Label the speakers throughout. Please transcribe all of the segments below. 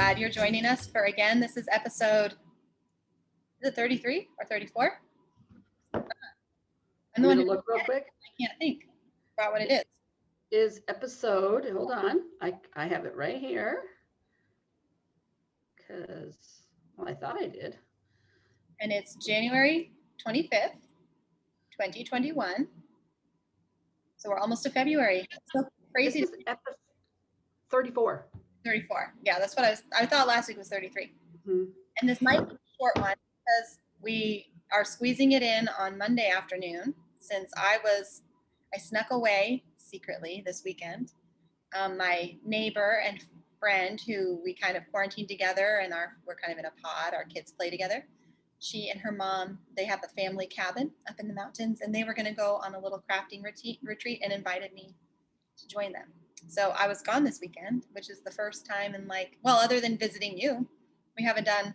Speaker 1: glad you're joining us for, again, this is episode, is it 33 or 34? I'm the one
Speaker 2: to
Speaker 1: who
Speaker 2: look real quick.
Speaker 1: I can't think about what it is.
Speaker 2: Is episode, hold on, I have it right here. Because, well, I thought I did.
Speaker 1: And it's January 25th, 2021. So we're almost to February. It's so crazy.
Speaker 2: This is episode 34.
Speaker 1: 34. Yeah, that's what I thought last week was 33.
Speaker 2: Mm-hmm.
Speaker 1: And this might be a short one because we are squeezing it in on Monday afternoon since I snuck away secretly this weekend. My neighbor and friend who we kind of quarantined together and we're kind of in a pod, our kids play together. She and her mom, they have a family cabin up in the mountains, and they were going to go on a little crafting retreat and invited me to join them. So I was gone this weekend, which is the first time in other than visiting you, we haven't done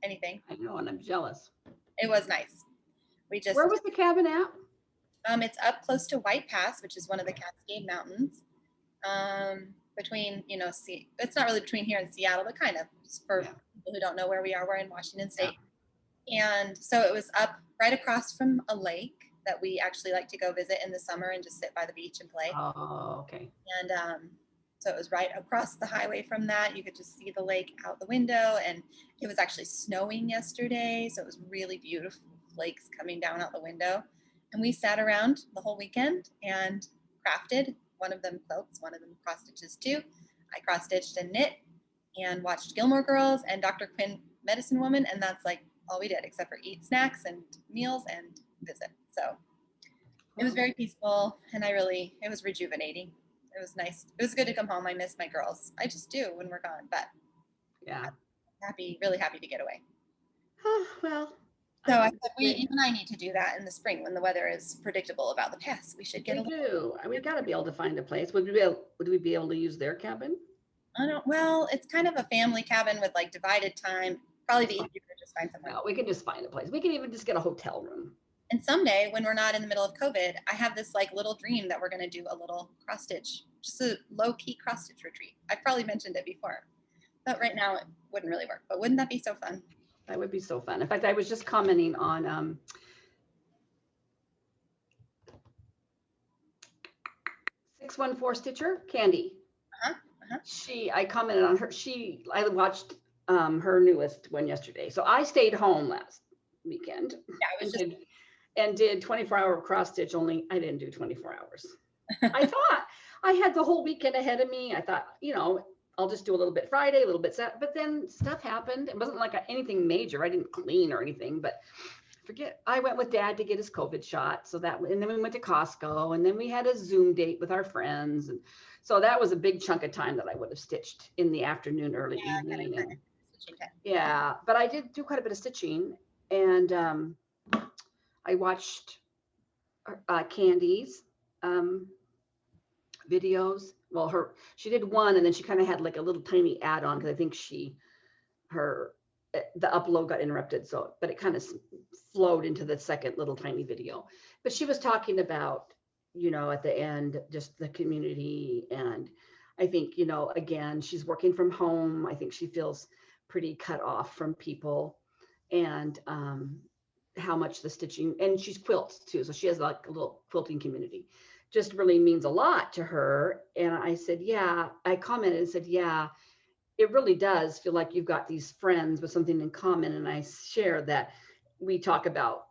Speaker 1: anything.
Speaker 2: I know, and I'm jealous.
Speaker 1: It was nice.
Speaker 2: Where was the cabin at?
Speaker 1: It's up close to White Pass, which is one of the Cascade Mountains. Between, it's not really between here and Seattle, but kind of, just for people who don't know where we are, we're in Washington State. Yeah. And so it was up right across from a lake that we actually like to go visit in the summer and just sit by the beach and play.
Speaker 2: Oh, okay.
Speaker 1: And so it was right across the highway from that. You could just see the lake out the window, and it was actually snowing yesterday. So it was really beautiful flakes coming down out the window. And we sat around the whole weekend and crafted. One of them quilts, one of them cross stitches too. I cross stitched and knit and watched Gilmore Girls and Dr. Quinn Medicine Woman, and that's like all we did except for eat snacks and meals and visit. So it was very peaceful, and it was rejuvenating. It was nice. It was good to come home. I miss my girls. I just do when we're gone, but yeah, I'm really happy to get away.
Speaker 2: Well.
Speaker 1: So I said, I need to do that in the spring when the weather is predictable about the pass. We should get.
Speaker 2: We got to be able to find a place. Would we be able to use their cabin?
Speaker 1: Well, it's kind of a family cabin with divided time. Probably be easier to just find somewhere.
Speaker 2: No, we can just find a place. We can even just get a hotel room.
Speaker 1: And someday, when we're not in the middle of COVID, I have this little dream that we're going to do a little cross stitch, just a low key cross stitch retreat. I've probably mentioned it before, but right now it wouldn't really work. But wouldn't that be so fun?
Speaker 2: That would be so fun. In fact, I was just commenting on 614 Stitcher, Candy. I commented on her. I watched her newest one yesterday. So I stayed home last weekend. Yeah, and did 24-hour cross stitch. Only I didn't do 24 hours. I thought I had the whole weekend ahead of me. I thought, I'll just do a little bit Friday, a little bit Saturday, but then stuff happened. It wasn't anything major. I didn't clean or anything, but I went with Dad to get his COVID shot. And then we went to Costco, and then we had a Zoom date with our friends. And so that was a big chunk of time that I would have stitched in the afternoon, early evening. But I did do quite a bit of stitching, and I watched Candy's videos. Well, she did one, and then she kind of had a little tiny add-on because I think the upload got interrupted. But it kind of flowed into the second little tiny video. But she was talking about, at the end, just the community. And I think, again, she's working from home. I think she feels pretty cut off from people, and how much the stitching, and she's quilts too. So she has a little quilting community. Just really means a lot to her. And I said, I commented and said, it really does feel like you've got these friends with something in common. And I share that we talk about,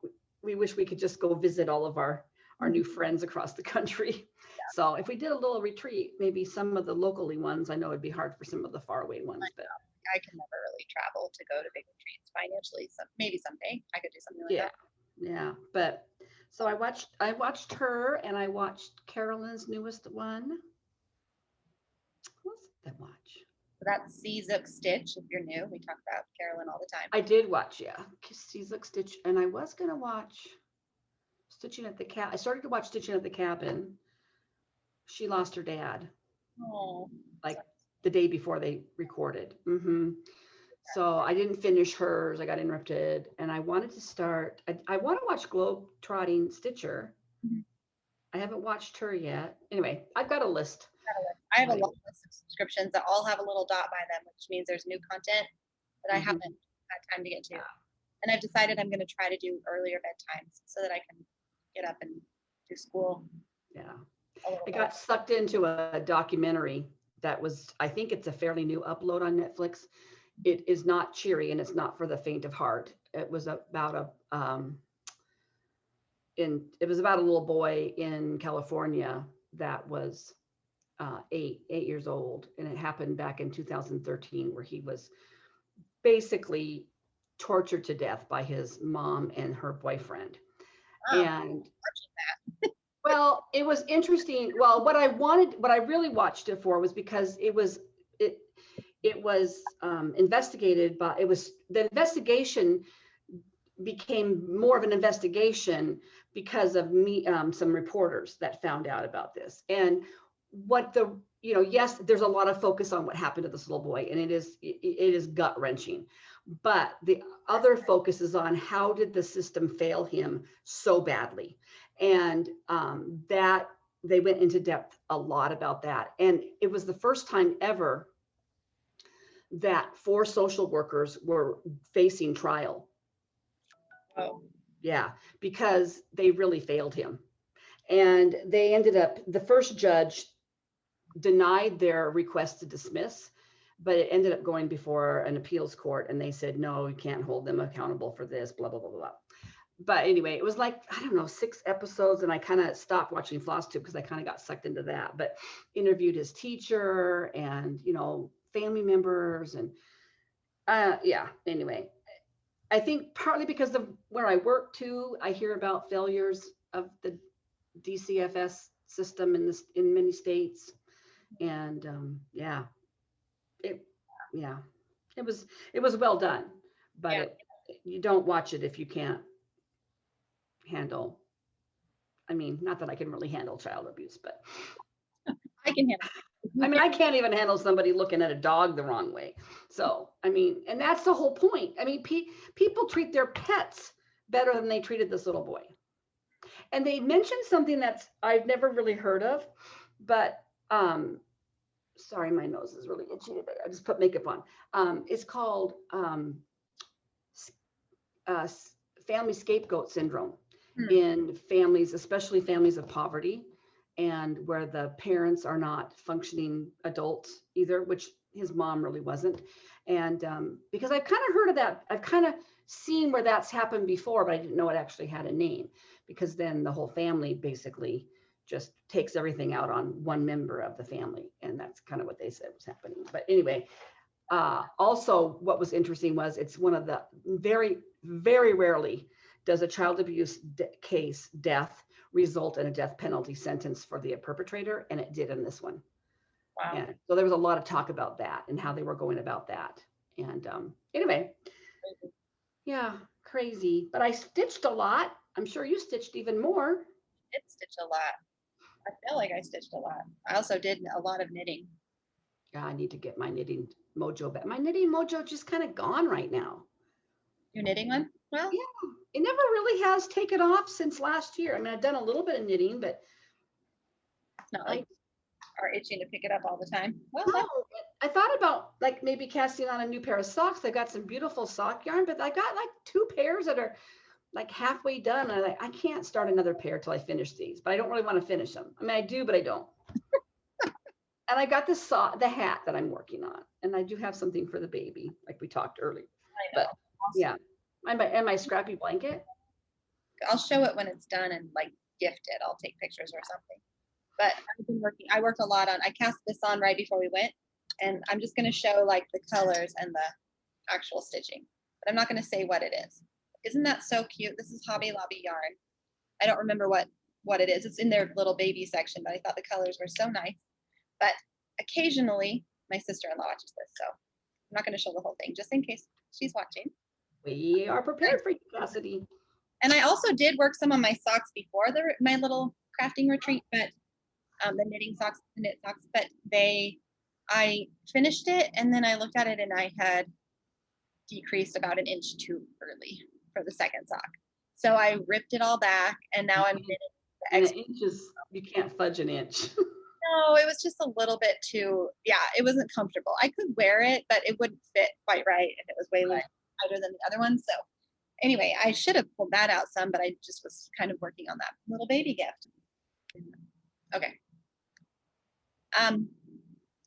Speaker 2: we wish we could just go visit all of our new friends across the country. Yeah. So if we did a little retreat, maybe some of the locally ones, I know it'd be hard for some of the faraway ones, but
Speaker 1: I can never really travel to go to big retreats financially. So maybe someday I could do something like that.
Speaker 2: Yeah. But so I watched her, and I watched Carolyn's newest one. What else did I watch?
Speaker 1: So that's Zook Stitch. If you're new, we talk about Carolyn all the time.
Speaker 2: I did watch, Zook Stitch, and I was gonna watch Stitching at the Cabin. I started to watch Stitching at the Cabin. She lost her dad.
Speaker 1: Oh.
Speaker 2: The day before they recorded. Mm-hmm. So I didn't finish hers. I got interrupted, and I wanted to start. I want to watch Globetrotting Stitcher. Mm-hmm. I haven't watched her yet. Anyway, I've got a list.
Speaker 1: I have a long list of subscriptions that all have a little dot by them, which means there's new content that I haven't had time to get to. And I've decided I'm going to try to do earlier bedtimes so that I can get up and do school.
Speaker 2: Yeah. I got sucked into a documentary that was, I think it's a fairly new upload on Netflix. It is not cheery and it's not for the faint of heart. It was about it was about a little boy in California that was 8 years old, and it happened back in 2013, where he was basically tortured to death by his mom and her boyfriend.
Speaker 1: Oh,
Speaker 2: And well, it was interesting. Well, what I really watched it for was because it was investigated, but the investigation became more of an investigation because of some reporters that found out about this. And yes, there's a lot of focus on what happened to this little boy, and it is gut wrenching. But the other focus is on how did the system fail him so badly, and that they went into depth a lot about that. And it was the first time ever that 4 social workers were facing trial.
Speaker 1: Oh.
Speaker 2: Yeah, because they really failed him. And they ended up, the first judge denied their request to dismiss, but it ended up going before an appeals court, and they said, no, you can't hold them accountable for this, blah, blah, blah, blah. But anyway, it was like, I don't know, 6 episodes, and I kind of stopped watching Flosstube because I kind of got sucked into that. But interviewed his teacher and, family members, and yeah, anyway. I think partly because of where I work too, I hear about failures of the DCFS system in many states, and it was well done, but you don't watch it if you can't handle. I mean, not that I can really handle child abuse, but
Speaker 1: I can handle it.
Speaker 2: I can't even handle somebody looking at a dog the wrong way. So, and that's the whole point. People treat their pets better than they treated this little boy. And they mentioned something that's I've never really heard of, but sorry, my nose is really itchy today. I just put makeup on. It's called family scapegoat syndrome in families, especially families of poverty, and where the parents are not functioning adults either, which his mom really wasn't. And because I've kind of heard of that, I've kind of seen where that's happened before, but I didn't know it actually had a name, because then the whole family basically just takes everything out on one member of the family. And that's kind of what they said was happening. But anyway, also what was interesting was it's one of the very, very rarely does a child abuse case death result in a death penalty sentence for the perpetrator, and it did in this one.
Speaker 1: Wow.
Speaker 2: And so there was a lot of talk about that and how they were going about that. And anyway, yeah, crazy. But I stitched a lot. I'm sure you stitched even more.
Speaker 1: I did stitch a lot. I feel like I stitched a lot. I also did a lot of knitting.
Speaker 2: Yeah, I need to get my knitting mojo back. My knitting mojo just kind of gone right now.
Speaker 1: Your knitting one? Well,
Speaker 2: yeah, it never really has taken off since last year. I've done a little bit of knitting, but
Speaker 1: it's not like are itching to pick it up all the time. Well,
Speaker 2: no, I thought about like maybe casting on a new pair of socks. I got some beautiful sock yarn, but I got like 2 pairs that are like halfway done. And I can't start another pair till I finish these, but I don't really want to finish them. I do, but I don't. And I got the hat that I'm working on, and I do have something for the baby, like we talked earlier.
Speaker 1: I know.
Speaker 2: But yeah, and my scrappy blanket.
Speaker 1: I'll show it when it's done and like gift it. I'll take pictures or something. But I worked a lot on, I cast this on right before we went, and I'm just going to show like the colors and the actual stitching, but I'm not going to say what it is. Isn't that so cute? This is Hobby Lobby yarn. I don't remember what it is. It's in their little baby section, but I thought the colors were so nice. But occasionally my sister-in-law watches this, so I'm not going to show the whole thing just in case she's watching.
Speaker 2: We are prepared for you, Cassidy.
Speaker 1: And I also did work some on my socks before my little crafting retreat, but the knitting socks, the knit socks, but I finished it, and then I looked at it and I had decreased about 1 inch too early for the second sock. So I ripped it all back, and now I'm knitting the
Speaker 2: and an inch is, you can't fudge an inch.
Speaker 1: No, it was just a little bit too, yeah, it wasn't comfortable. I could wear it, but it wouldn't fit quite right. And it was way tighter than the other one. So anyway, I should have pulled that out some, but I just was kind of working on that little baby gift. Okay.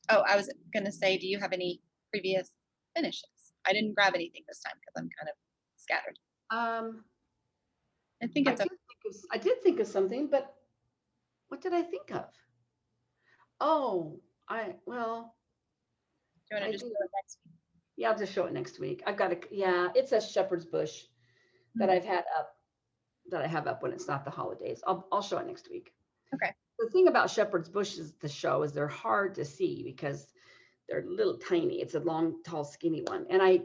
Speaker 1: Oh, I was going to say, do you have any previous finishes? I didn't grab anything this time because I'm kind of scattered. I think it's
Speaker 2: I did think of something, but what did I think of? Oh, do you want to just show it next week? Yeah, I'll just show it next week. I've got it's a shepherd's bush that I've had up, that I have up when it's not the holidays. I'll show it next week.
Speaker 1: Okay.
Speaker 2: The thing about shepherd's bushes to show is they're hard to see because they're little tiny. It's a long, tall, skinny one. And I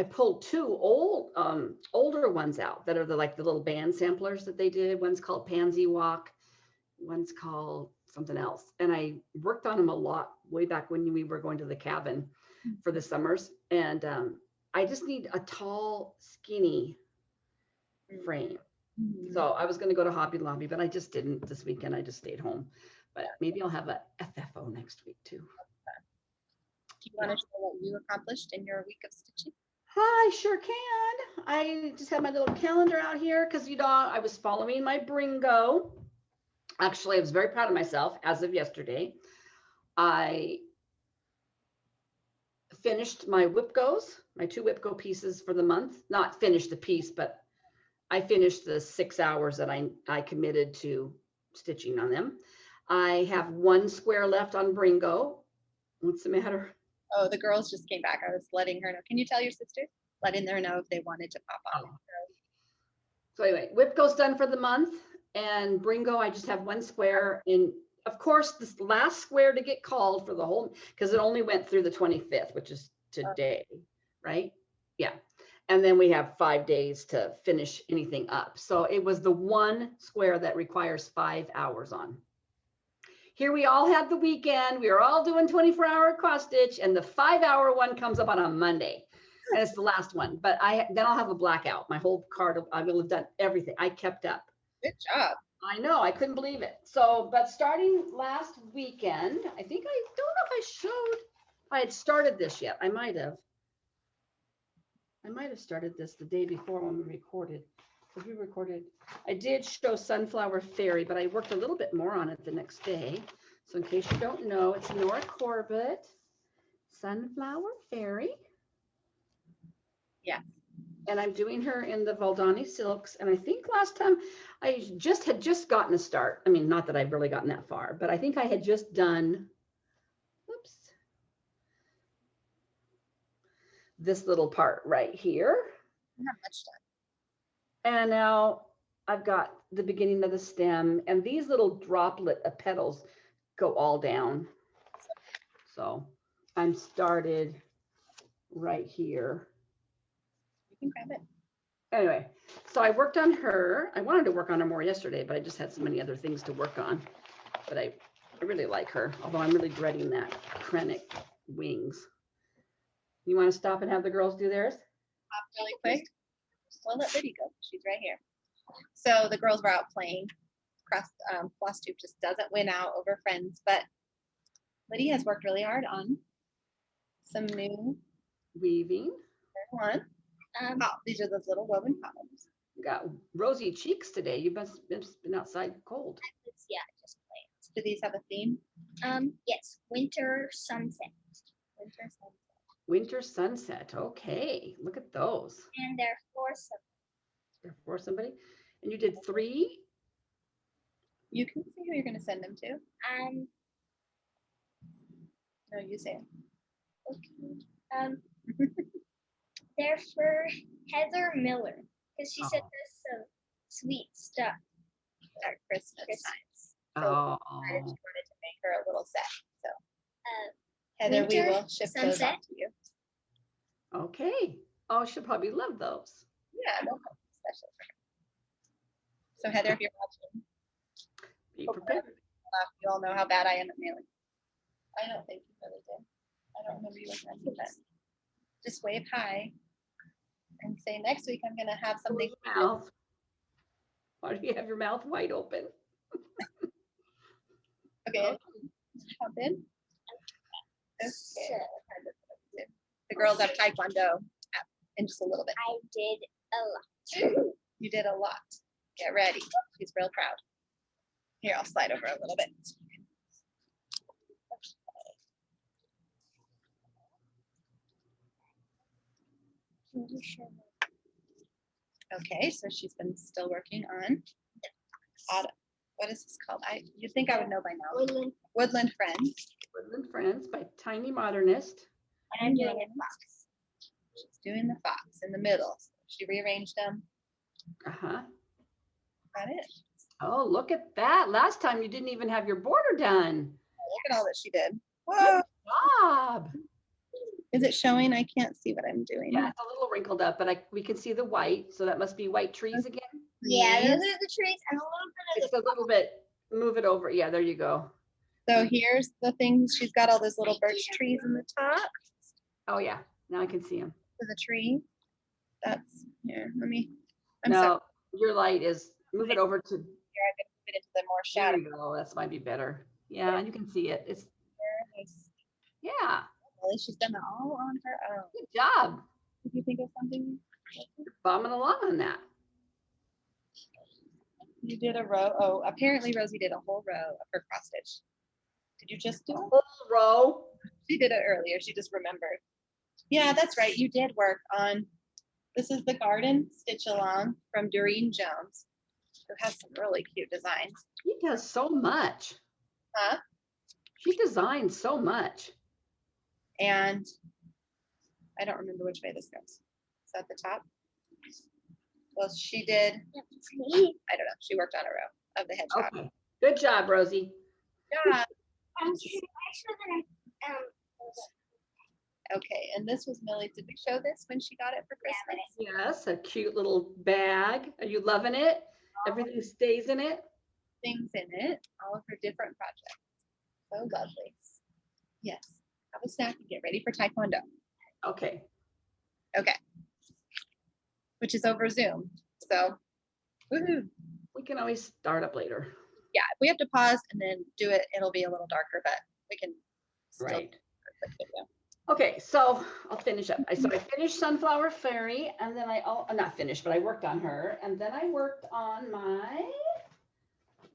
Speaker 2: pulled two older ones out that are the little band samplers that they did. One's called Pansy Walk. One's called something else. And I worked on them a lot way back when we were going to the cabin for the summers. And I just need a tall, skinny frame. So I was going to go to Hobby Lobby, but I just didn't this weekend. I just stayed home. But maybe I'll have a FFO next week too.
Speaker 1: Do you want to show what you accomplished in your week of stitching?
Speaker 2: I sure can. I just have my little calendar out here because, I was following my Brrringo. Actually, I was very proud of myself as of yesterday. I finished my WIPGOs, my 2 WIPGO pieces for the month. Not finished the piece, but I finished the 6 hours that I committed to stitching on them. I have 1 square left on Brrringo. What's the matter?
Speaker 1: Oh, the girls just came back. I was letting her know. Can you tell your sisters? Letting her know if they wanted to pop on.
Speaker 2: Oh. So anyway, WIPGO's done for the month, and Brrringo, I just have 1 square. And of course, this last square to get called for the whole, because it only went through the 25th, which is today, right? Yeah. And then we have 5 days to finish anything up. So it was the 1 square that requires 5 hours on. Here we all had the weekend. We are all doing 24-hour cross stitch, and the 5-hour one comes up on a Monday, and it's the last one. But then I'll have a blackout. My whole card, I will have done everything. I kept up.
Speaker 1: Good job.
Speaker 2: I know. I couldn't believe it. So, but starting last weekend, I think I don't know if I showed. I had started this yet. I might have started this the day before when we recorded. Because we recorded, I did show Sunflower Fairy, but I worked a little bit more on it the next day. So in case you don't know, it's Nora Corbett, Sunflower Fairy.
Speaker 1: Yeah.
Speaker 2: And I'm doing her in the Valdani silks. And I think last time I had just gotten a start. I mean, not that I've really gotten that far, but I think I had just done, this little part right here.
Speaker 1: Not much done.
Speaker 2: And now I've got the beginning of the stem, and these little droplet of petals go all down. So I'm started right here.
Speaker 1: You can grab it.
Speaker 2: Anyway, so I worked on her. I wanted to work on her more yesterday, but I just had so many other things to work on. But I really like her, although I'm really dreading that Krennic wings. You want to stop and have the girls do theirs?
Speaker 1: Really quick. Well, let Liddy go. She's right here. So the girls were out playing. Flosstube just doesn't win out over friends, but Liddy has worked really hard on some new
Speaker 2: weaving.
Speaker 1: There's one. These are those little woven columns.
Speaker 2: You got rosy cheeks today. You've been outside cold.
Speaker 3: Yeah, just playing.
Speaker 1: Do these have a theme?
Speaker 3: Yes, winter sunset.
Speaker 1: Winter sunset.
Speaker 2: Winter sunset. Okay, look at those.
Speaker 3: And they're for somebody.
Speaker 2: They're for somebody. And you did 3?
Speaker 1: You can see who you're going to send them to. No, you say it.
Speaker 3: Okay. They're for Heather Miller because she said there's some sweet stuff
Speaker 1: at Christmas times. So I just wanted to make her a little set. So Heather, we will ship those out to you.
Speaker 2: Okay. Oh, she'll probably love those.
Speaker 1: Yeah, they'll have special for her. So Heather, if you're watching,
Speaker 2: be prepared.
Speaker 1: You all know how bad I am at mailing. I don't think you really did. I don't remember you with that. Just wave hi and say next week I'm going to have something.
Speaker 2: Mouth. Why do you have your mouth wide open?
Speaker 1: Okay. Hop in. Okay. The girls have Taekwondo in just a little bit.
Speaker 3: I did a lot.
Speaker 1: You did a lot. Get ready. She's real proud. Here, I'll slide over a little bit. Okay, so she's been still working on what is this called? You'd think I would know by now. Woodland Friends.
Speaker 2: Woodland Friends by Tiny Modernist.
Speaker 3: And I'm doing a fox.
Speaker 1: She's doing the fox in the middle. She rearranged them.
Speaker 2: Uh-huh.
Speaker 1: Got it.
Speaker 2: Oh, look at that. Last time you didn't even have your border done.
Speaker 1: Look at all that she did.
Speaker 2: Whoa. Good job.
Speaker 1: Is it showing? I can't see what I'm doing.
Speaker 2: Yeah, it's a little wrinkled up, but we can see the white. So that must be white trees again.
Speaker 3: Yeah, those are the trees and a little bit of
Speaker 2: It's a little bit, move it over. Yeah, there you go.
Speaker 1: So here's the thing. She's got all those little birch trees in the top.
Speaker 2: Oh yeah, now I can see them.
Speaker 1: For the tree. That's here. Let me.
Speaker 2: Your light is, move it over to.
Speaker 1: Here, I'm gonna move it into the more
Speaker 2: There
Speaker 1: shadow.
Speaker 2: you go. That might be better. Yeah, you can see it. It's
Speaker 1: Nice.
Speaker 2: yeah.
Speaker 1: Really, she's done it all on her own.
Speaker 2: Good job.
Speaker 1: Did you think of something?
Speaker 2: You're bombing along on that.
Speaker 1: You did a row. Oh, apparently Rosie did a whole row of her cross stitch. Did you just do it?
Speaker 2: Whole row.
Speaker 1: She did it earlier. She just remembered. Yeah, that's right. You did work on. This is the garden stitch along from Doreen Jones, who has some really cute designs.
Speaker 2: She does so much.
Speaker 1: Huh?
Speaker 2: She designs so much.
Speaker 1: And I don't remember which way this goes. Is that the top? Well, she did. I don't know. She worked on a row of the hedgehog.
Speaker 2: Okay. Good job, Rosie.
Speaker 1: Yeah.
Speaker 3: actually,
Speaker 1: Okay, and this was Millie's. Did we show this when she got it for Christmas?
Speaker 2: Yes, a cute little bag. Are you loving it? Everything stays in it.
Speaker 1: Things in it, all of her different projects. So lovely. Yes. Have a snack and get ready for Taekwondo.
Speaker 2: Okay.
Speaker 1: Okay. Which is over Zoom. So, woohoo.
Speaker 2: We can always start up later.
Speaker 1: Yeah, if we have to pause and then do it, it'll be a little darker, but we can still
Speaker 2: Right.
Speaker 1: do a quick video.
Speaker 2: Okay, so I'll finish up. I finished Sunflower Fairy, and then not finished, but I worked on her, and then I worked on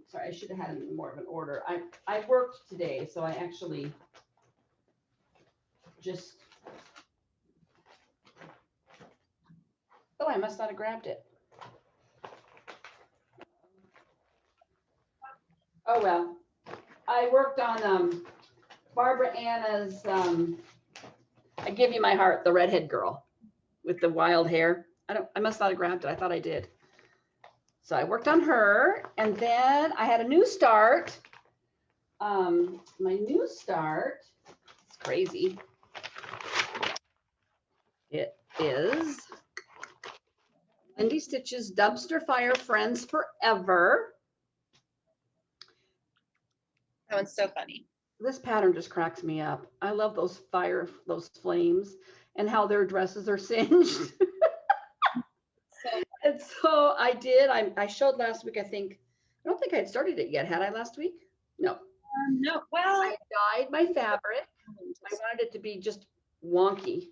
Speaker 2: sorry, I should have had more of an order. I worked today, so I actually just, oh, I must not have grabbed it. Oh, well, I worked on Barbara Anna's, I Give You My Heart, the redhead girl with the wild hair. I must not have grabbed it. I thought I did. So I worked on her, and then I had a new start. My new start, it's crazy. It is Lindy Stitch's Dumpster Fire Friends Forever.
Speaker 1: That one's so funny.
Speaker 2: This pattern just cracks me up. I love those flames, and how their dresses are singed. And so I showed last week, I don't think I had started it yet. Had I last week? No.
Speaker 1: No, well.
Speaker 2: I dyed my fabric. I wanted it to be just wonky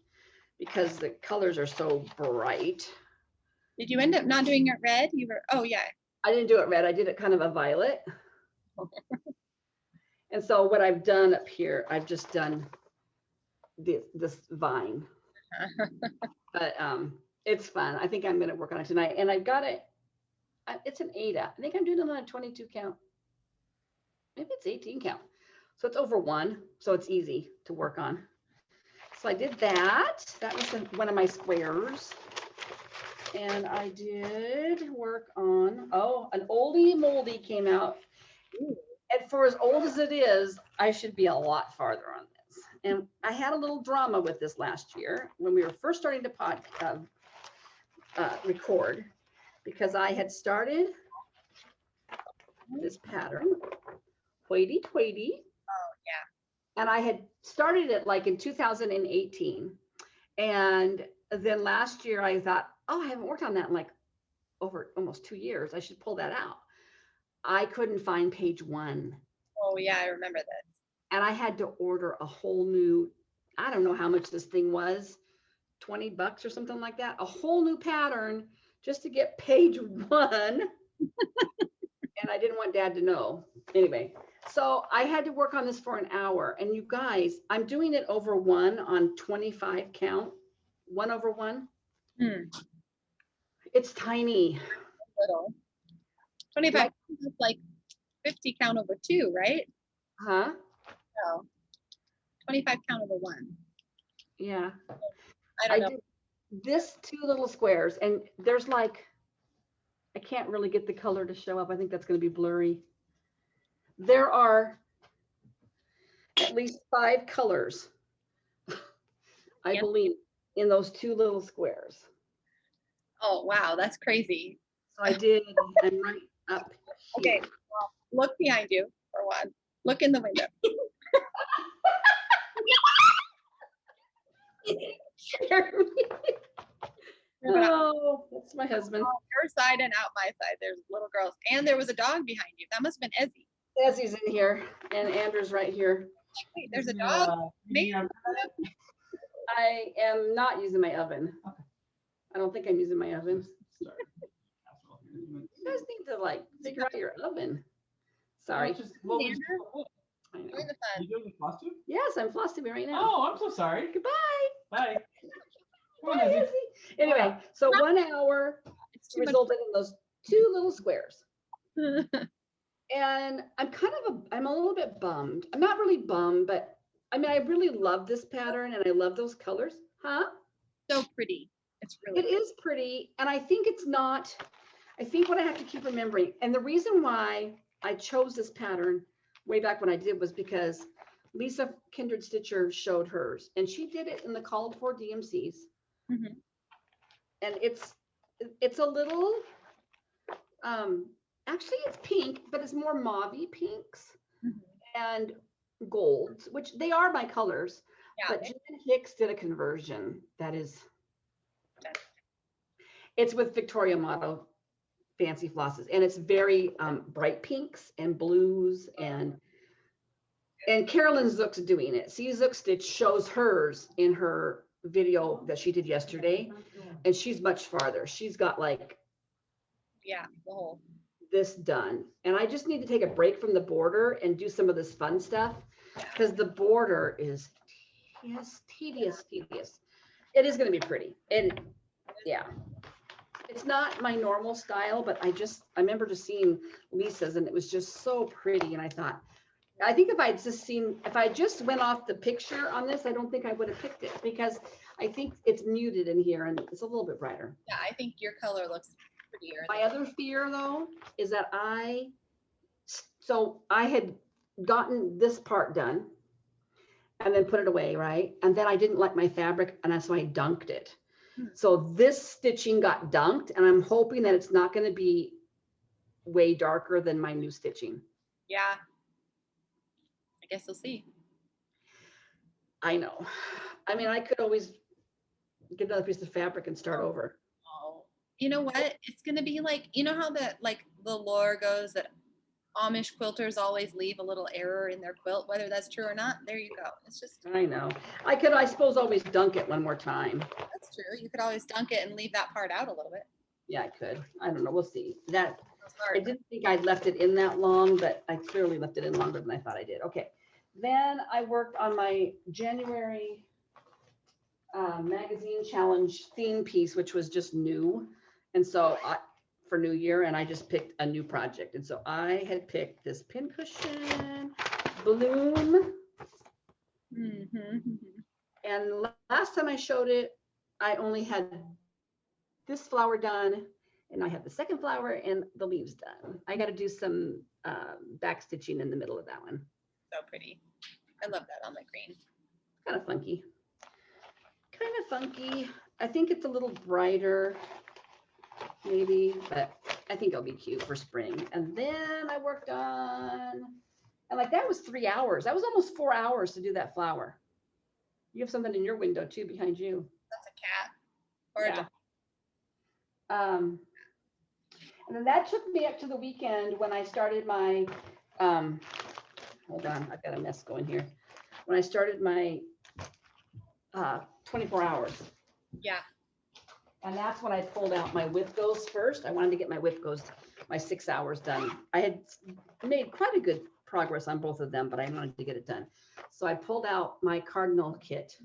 Speaker 2: because the colors are so bright.
Speaker 1: Did you end up not doing it red? Oh yeah.
Speaker 2: I didn't do it red. I did it kind of a violet. And so what I've done up here, I've just done this vine. But it's fun. I think I'm going to work on it tonight. And I've got it. It's an 8. I think I'm doing it on a 22 count. Maybe it's 18 count. So it's over 1. So it's easy to work on. So I did that. That was one of my squares. And I did work on, an oldie moldy came out. And for as old as it is, I should be a lot farther on this. And I had a little drama with this last year when we were first starting to record, because I had started this pattern, hoity toity.
Speaker 1: Oh yeah.
Speaker 2: And I had started it like in 2018. And then last year I thought, I haven't worked on that in like over almost 2 years. I should pull that out. I couldn't find page 1
Speaker 1: Oh yeah, I remember that.
Speaker 2: And I had to order a whole new, I don't know how much this thing was, $20 or something like that, a whole new pattern just to get page 1. And I didn't want Dad to know. Anyway, so I had to work on this for an hour. And you guys, I'm doing it over 1 on 25 count, 1/1. It's tiny.
Speaker 1: Little. 25 is like 50 count over 2, right?
Speaker 2: Huh?
Speaker 1: No. 25 count over 1.
Speaker 2: Yeah.
Speaker 1: I don't know.
Speaker 2: did this 2 little squares, and there's like, I can't really get the color to show up. I think that's going to be blurry. There are at least 5 colors, I believe, in those 2 little squares.
Speaker 1: Oh, wow. That's crazy.
Speaker 2: So I did, I'm right up here.
Speaker 1: Okay. Well, look behind you for one. Look in the window.
Speaker 2: Oh, that's my husband.
Speaker 1: On your side and out my side, there's little girls. And there was a dog behind you. That must have been Ezzy.
Speaker 2: Ezzy's in here, and Andrew's right here.
Speaker 1: Wait, there's a dog?
Speaker 2: I am not using my oven. Okay. I don't think I'm using my oven. You guys need to like figure out your oven. Sorry.
Speaker 1: Doing the fun.
Speaker 4: You doing the Flosstube?
Speaker 2: Yes, I'm Flosstube right now.
Speaker 4: Oh, I'm so sorry.
Speaker 2: Goodbye.
Speaker 4: Bye. Come on,
Speaker 2: Bye,
Speaker 4: Izzy.
Speaker 2: Izzy. Anyway, so 1 hour resulted in those 2 little squares. And I'm a little bit bummed. I'm not really bummed, but I mean, I really love this pattern and I love those colors. Huh?
Speaker 1: So pretty. It's really
Speaker 2: It is pretty. And I think it's not, I think what I have to keep remembering, and the reason why I chose this pattern way back when I did was because Lisa Kindred Stitcher showed hers and she did it in the called for DMCs.
Speaker 1: Mhm.
Speaker 2: And it's a little, actually it's pink, but it's more mauvey pinks and golds, which they are my colors.
Speaker 1: Yeah.
Speaker 2: But Jen Hicks did a conversion that is, it's with Victoria Motto Fancy Flosses, and it's very bright pinks and blues, and Carolyn Zook's doing it. See, Zook Stitch shows hers in her video that she did yesterday, and she's much farther. She's got like,
Speaker 1: yeah, the whole
Speaker 2: this done, and I just need to take a break from the border and do some of this fun stuff, because the border is tedious. It is going to be pretty, and yeah, it's not my normal style, but I remember just seeing Lisa's and it was just so pretty, and I think if I just went off the picture on this, I don't think I would have picked it, because I think it's muted in here and it's a little bit brighter.
Speaker 1: Yeah, I think your color looks prettier.
Speaker 2: My other fear though is that I had gotten this part done and then put it away, right? And then I didn't like my fabric, and that's why I dunked it. So this stitching got dunked, and I'm hoping that it's not going to be way darker than my new stitching.
Speaker 1: Yeah. I guess we'll see.
Speaker 2: I know. I mean, I could always get another piece of fabric and start over.
Speaker 1: Oh, you know what? It's going to be like, you know how the lore goes that Amish quilters always leave a little error in their quilt, whether that's true or not. There you go. It's just,
Speaker 2: I know. I could, I suppose, always dunk it one more time.
Speaker 1: that's true. You could always dunk it and leave that part out a little bit.
Speaker 2: Yeah, I could. I don't know. We'll see. That
Speaker 1: It's hard.
Speaker 2: I didn't think I'd left it in that long, but I clearly left it in longer than I thought I did. Okay. Then I worked on my January magazine challenge theme piece, which was just new. And so for New Year, and I just picked a new project. And so I had picked this pincushion bloom. And last time I showed it, I only had this flower done, and I have the second flower and the leaves done. I got to do some back stitching in the middle of that one.
Speaker 1: So pretty. I love that on the green.
Speaker 2: Kind of funky. I think it's a little brighter, maybe, but I think it'll be cute for spring. And then I worked on, and like that was 3 hours. That was almost 4 hours to do that flower. You have something in your window too behind you.
Speaker 1: That's a cat or a dog.
Speaker 2: And then that took me up to the weekend when I started my hold on, I've got a mess going here. When I started my 24 hours.
Speaker 1: Yeah.
Speaker 2: And that's when I pulled out my WIPGOs first. I wanted to get my WIPGOs, my 6 hours done. I had made quite a good progress on both of them, but I wanted to get it done. So I pulled out my cardinal kit.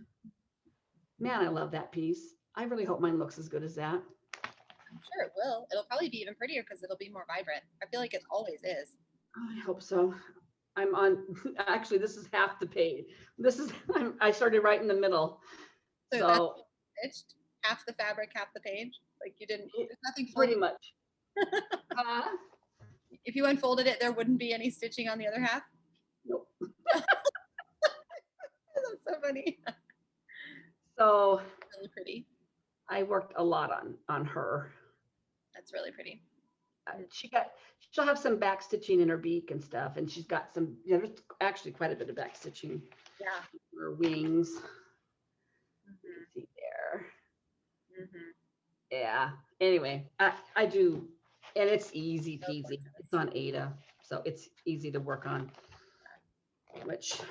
Speaker 2: Man, I love that piece. I really hope mine looks as good as that.
Speaker 1: I'm sure it will. It'll probably be even prettier because it'll be more vibrant. I feel like it always is.
Speaker 2: I hope so. I'm on, actually, this is half the page. This is, I started right in the middle.
Speaker 1: So that's stitched, half the fabric, half the page. Like you didn't, there's nothing
Speaker 2: pretty
Speaker 1: folded.
Speaker 2: much.
Speaker 1: If you unfolded it, there wouldn't be any stitching on the other half.
Speaker 2: Nope.
Speaker 1: That's so funny.
Speaker 2: So
Speaker 1: Really pretty.
Speaker 2: I worked a lot on her.
Speaker 1: That's really pretty.
Speaker 2: She'll have some back stitching in her beak and stuff, and she's got some, there's actually quite a bit of back stitching.
Speaker 1: Yeah.
Speaker 2: Her wings.
Speaker 1: Mm-hmm.
Speaker 2: See there.
Speaker 1: Mm-hmm.
Speaker 2: Yeah. Anyway, I do, and it's easy peasy. It's on Ada, so it's easy to work on, which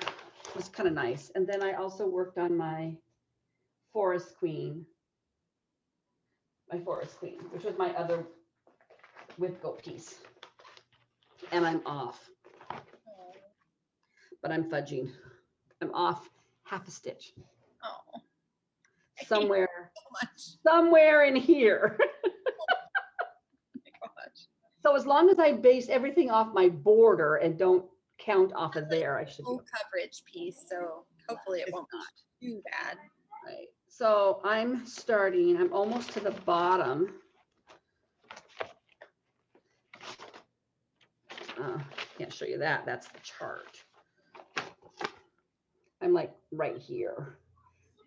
Speaker 2: was kind of nice. And then I also worked on my Forest Queen, which was my other WIPGO piece. And I'm off, but I'm fudging. I'm off half a stitch.
Speaker 1: Oh.
Speaker 2: Somewhere in here.
Speaker 1: Oh my gosh.
Speaker 2: So as long as I base everything off my border and don't count off of there, I should be
Speaker 1: Full coverage piece, so hopefully it won't be too bad.
Speaker 2: right. So I'm almost to the bottom. Can't show you that. That's the chart. I'm like right here.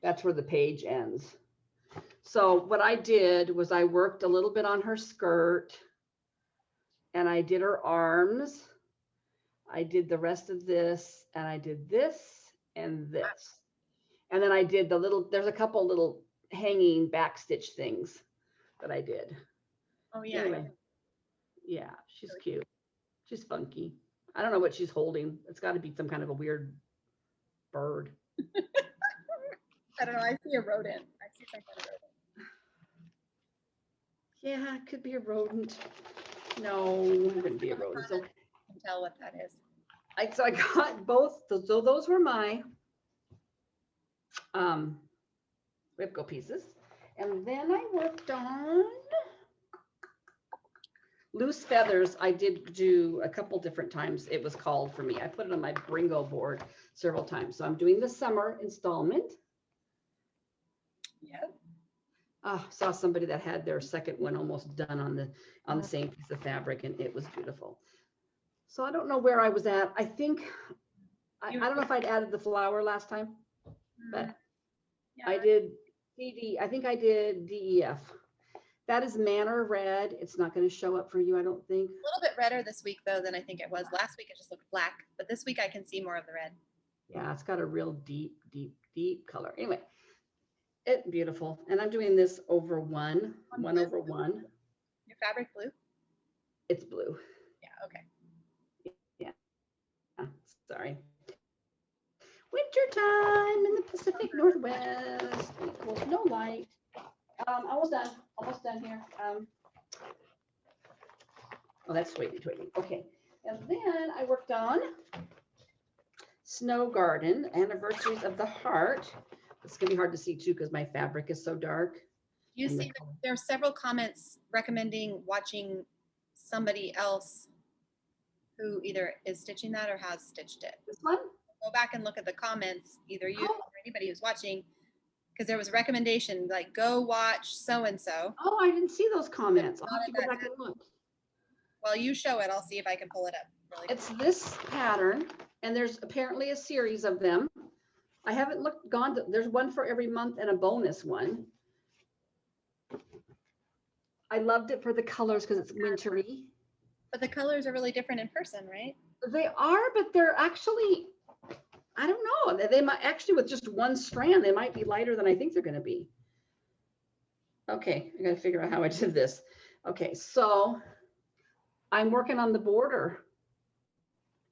Speaker 2: That's where the page ends. So what I did was I worked a little bit on her skirt and I did her arms. I did the rest of this and I did this and this. And then I did there's a couple little hanging back stitch things that I did.
Speaker 1: Oh yeah.
Speaker 2: Anyway, yeah, she's cute. She's funky. I don't know what she's holding. It's got to be some kind of a weird bird.
Speaker 1: I don't know. I see a rodent. I see some kind of rodent.
Speaker 2: Yeah, it could be a rodent. No, it wouldn't be a rodent. So
Speaker 1: I can tell what that is.
Speaker 2: so I got both. So those were my WIPGO pieces. And then I worked on loose feathers. I did do a couple different times. It was called for me. I put it on my Brrringo board several times. So I'm doing the summer installment.
Speaker 1: Yeah.
Speaker 2: Saw somebody that had their second one almost done on the same piece of fabric, and it was beautiful. So I don't know where I was at. I think I don't know if I'd added the flower last time, but yeah. I did DD. I think I did DEF. That is Manor Red. It's not going to show up for you, I don't think.
Speaker 1: A little bit redder this week though than I think it was last week. It just looked black, but this week I can see more of the red.
Speaker 2: Yeah, it's got a real deep, deep, deep color. Anyway. It's beautiful. And I'm doing this over one over one.
Speaker 1: Your fabric blue?
Speaker 2: It's blue.
Speaker 1: Yeah, okay.
Speaker 2: Yeah. Sorry. Winter time in the Pacific Northwest. Equals no light. Almost done here. Oh, that's waiting. Okay. And then I worked on Snow Garden, Anniversaries of the Heart. It's gonna be hard to see too because my fabric is so dark.
Speaker 1: You see, there are several comments recommending watching somebody else who either is stitching that or has stitched it.
Speaker 2: This one?
Speaker 1: Go back and look at the comments, either you or anybody who's watching, because there was a recommendation like go watch so and so.
Speaker 2: Oh, I didn't see those comments. I'll have to go back and look.
Speaker 1: Well, you show it. I'll see if I can pull it up. Really
Speaker 2: it's this pattern, and there's apparently a series of them. I haven't there's one for every month and a bonus one. I loved it for the colors because it's wintry.
Speaker 1: But the colors are really different in person, right?
Speaker 2: They are, but they're actually, I don't know. They might actually, with just one strand, they might be lighter than I think they're going to be. Okay, I got to figure out how I did this. Okay, so I'm working on the border.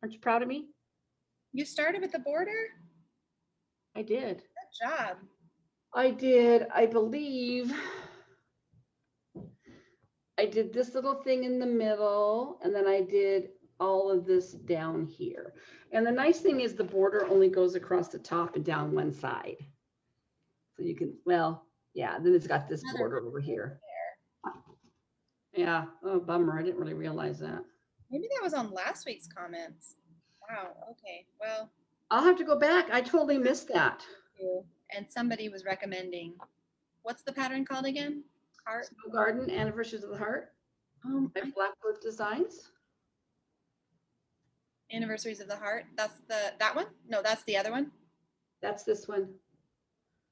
Speaker 2: Aren't you proud of me?
Speaker 1: You started with the border?
Speaker 2: I did.
Speaker 1: Good job.
Speaker 2: I did, I believe. I did this little thing in the middle, and then I did all of this down here. And the nice thing is the border only goes across the top and down one side. So you can, well, yeah, then it's got this border over here. Yeah, oh, bummer. I didn't really realize that.
Speaker 1: Maybe that was on last week's comments. Wow, okay, well.
Speaker 2: I'll have to go back. I totally missed that.
Speaker 1: And somebody was recommending, what's the pattern called again? Heart?
Speaker 2: Snow Garden, Anniversaries of the Heart by Blackbird Designs.
Speaker 1: Anniversaries of the Heart. That's that one? No, that's the other one.
Speaker 2: That's this one.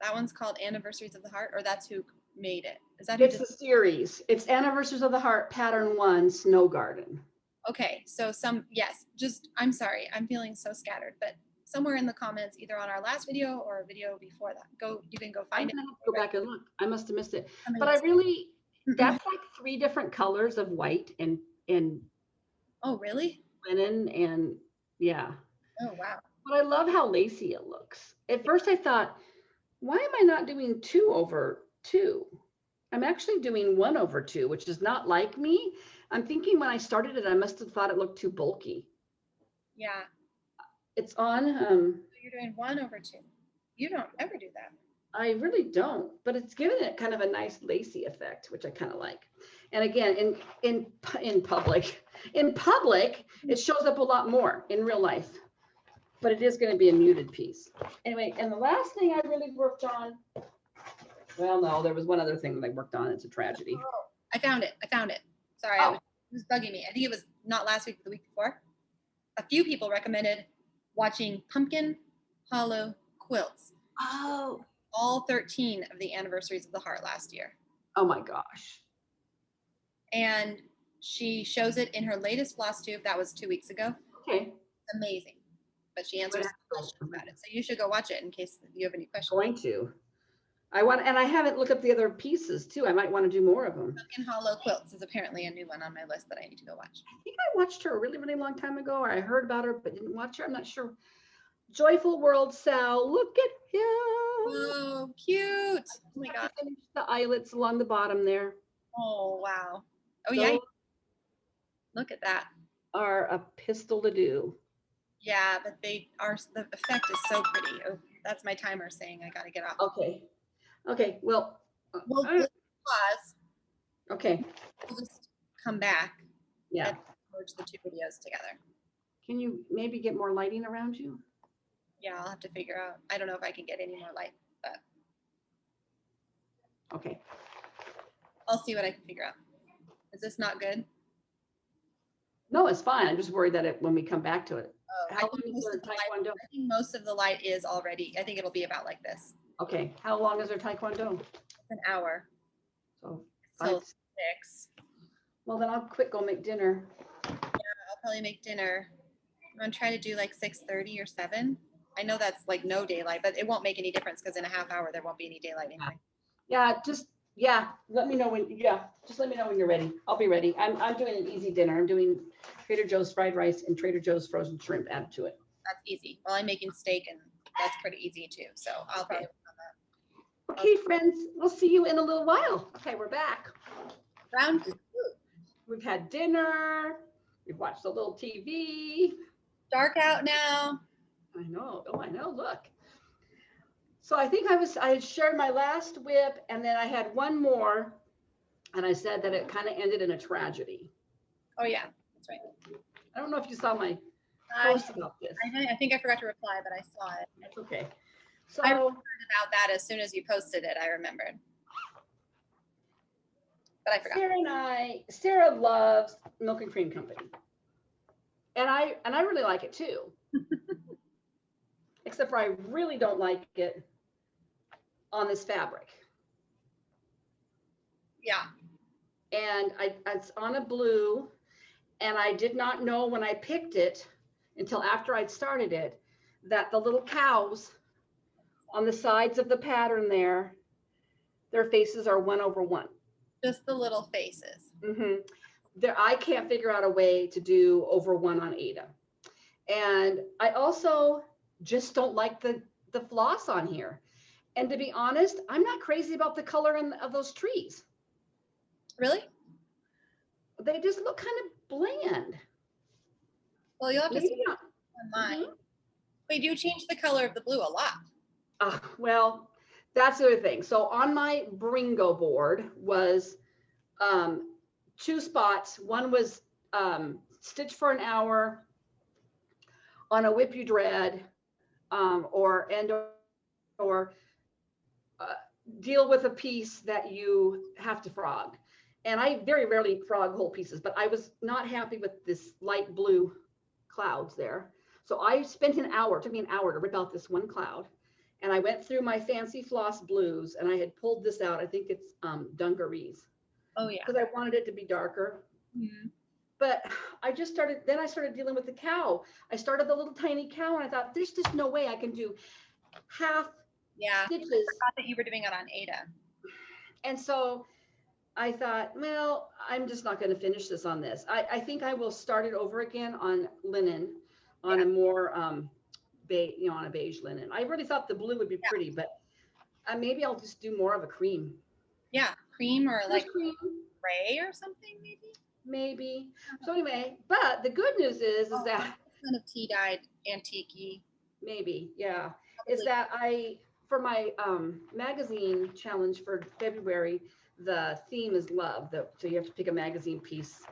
Speaker 1: That one's called Anniversaries of the Heart, or that's who made it? Is that
Speaker 2: it's the series? It's Anniversaries of the Heart, Pattern 1, Snow Garden.
Speaker 1: Okay, so yes, just, I'm sorry, I'm feeling so scattered, but somewhere in the comments, either on our last video or a video before that, you can go find it.
Speaker 2: Go back and look. I must have missed it. But I really, that's like 3 different colors of white and
Speaker 1: oh, really?
Speaker 2: Linen and yeah.
Speaker 1: Oh, wow.
Speaker 2: But I love how lacy it looks. At first I thought, why am I not doing 2 over 2? I'm actually doing 1 over 2, which is not like me. I'm thinking when I started it, I must have thought it looked too bulky.
Speaker 1: Yeah.
Speaker 2: It's on.
Speaker 1: You're doing 1 over 2. You don't ever do that.
Speaker 2: I really don't, but it's giving it kind of a nice lacy effect, which I kind of like. And again, in public, it shows up a lot more in real life, but it is going to be a muted piece. Anyway, and the last thing I really worked on, well, no, there was one other thing that I worked on. It's a tragedy.
Speaker 1: Oh, I found it. Sorry, it was bugging me. I think it was not last week, but the week before. A few people recommended watching pumpkin hollow quilts.
Speaker 2: Oh.
Speaker 1: All 13 of the Anniversaries of the Heart last year.
Speaker 2: Oh my gosh.
Speaker 1: And she shows it in her latest Flosstube. That was 2 weeks ago.
Speaker 2: Okay.
Speaker 1: Amazing. But she answers questions about it. So you should go watch it in case you have any questions.
Speaker 2: Going to. And I haven't looked up the other pieces too. I might want to do more of them.
Speaker 1: Pumpkin Hollow Quilts is apparently a new one on my list that I need to go watch.
Speaker 2: I think I watched her a really, really long time ago, or I heard about her but didn't watch her. I'm not sure. Joyful World Sal. Look at him.
Speaker 1: Oh, cute. Oh my God.
Speaker 2: The eyelets along the bottom there.
Speaker 1: Oh, wow. Oh, yeah. Look at that.
Speaker 2: Are a pistol to do.
Speaker 1: Yeah, but the effect is so pretty. Oh, that's my timer saying I got to get off.
Speaker 2: Okay. Well,
Speaker 1: we'll pause.
Speaker 2: Okay.
Speaker 1: We'll just come back.
Speaker 2: Yeah.
Speaker 1: And merge the 2 videos together.
Speaker 2: Can you maybe get more lighting around you?
Speaker 1: Yeah, I'll have to figure out. I don't know if I can get any more light, but.
Speaker 2: Okay.
Speaker 1: I'll see what I can figure out. Is this not good?
Speaker 2: No, it's fine. I'm just worried that when we come back to it.
Speaker 1: Oh,
Speaker 2: How long is their Taekwondo?
Speaker 1: I think most of the light is already. I think it'll be about like this.
Speaker 2: Okay. How long is their Taekwondo?
Speaker 1: An hour.
Speaker 2: So
Speaker 1: Till 6.
Speaker 2: Well, then I'll quick go make dinner.
Speaker 1: Yeah, I'll probably make dinner. I'm gonna try to do like 6:30 or 7. I know that's like no daylight, but it won't make any difference because in a half hour there won't be any daylight anyway.
Speaker 2: Let me know when. Just let me know when you're ready. I'll be ready. I'm doing an easy dinner. I'm doing Trader Joe's fried rice and Trader Joe's frozen shrimp added to it.
Speaker 1: That's easy. Well, I'm making steak and that's pretty easy too. So I'll probably work on that.
Speaker 2: Okay, friends, we'll see you in a little while. Okay, we're back.
Speaker 1: Round 2.
Speaker 2: We've had dinner. We've watched a little TV.
Speaker 1: Dark out now.
Speaker 2: I know. Oh, I know. Look. So I think I had shared my last WIP, and then I had one more, and I said that it kind of ended in a tragedy.
Speaker 1: Oh yeah, that's right.
Speaker 2: I don't know if you saw my post about this.
Speaker 1: I think I forgot to reply, but I saw it.
Speaker 2: That's okay. So
Speaker 1: I remembered about that as soon as you posted it. I remembered, but I forgot.
Speaker 2: Sarah loves Milk and Cream Company, and I really like it too. Except for I really don't like it on this fabric.
Speaker 1: Yeah.
Speaker 2: And it's on a blue, and I did not know when I picked it until after I'd started it that the little cows on the sides of the pattern there, their faces are 1 over 1.
Speaker 1: Just the little faces.
Speaker 2: Mm-hmm. I can't figure out a way to do over 1 on Ada. And I also just don't like the floss on here. And to be honest, I'm not crazy about the color of those trees.
Speaker 1: Really?
Speaker 2: They just look kind of bland.
Speaker 1: Well, you'll have to
Speaker 2: Maybe
Speaker 1: see
Speaker 2: not.
Speaker 1: on mine. We do change the color of the blue a lot.
Speaker 2: Well, that's the other thing. So on my Brrringo board was 2 spots. One was stitch for an hour on a WIP you dread, or deal with a piece that you have to frog. And I very rarely frog whole pieces, but I was not happy with this light blue clouds there. So I spent an hour, it took me an hour to rip out this one cloud. And I went through my fancy floss blues, and I had pulled this out. I think it's dungarees.
Speaker 1: Oh yeah.
Speaker 2: Because I wanted it to be darker.
Speaker 1: Mm-hmm.
Speaker 2: But I started dealing with the cow. I started the little tiny cow, and I thought, there's just no way I can do half stitches.
Speaker 1: I forgot that you were doing it on Ada.
Speaker 2: And so I thought, well, I'm just not going to finish this on this. I think I will start it over again on linen, on a more on a beige linen. I really thought the blue would be pretty, but maybe I'll just do more of a cream.
Speaker 1: Yeah, cream or like
Speaker 2: cream,
Speaker 1: gray or something,
Speaker 2: maybe. So anyway, but the good news is that
Speaker 1: kind of tea dyed antique-y.
Speaker 2: Maybe, yeah. Is that for my magazine challenge for February, the theme is love. So you have to pick a magazine piece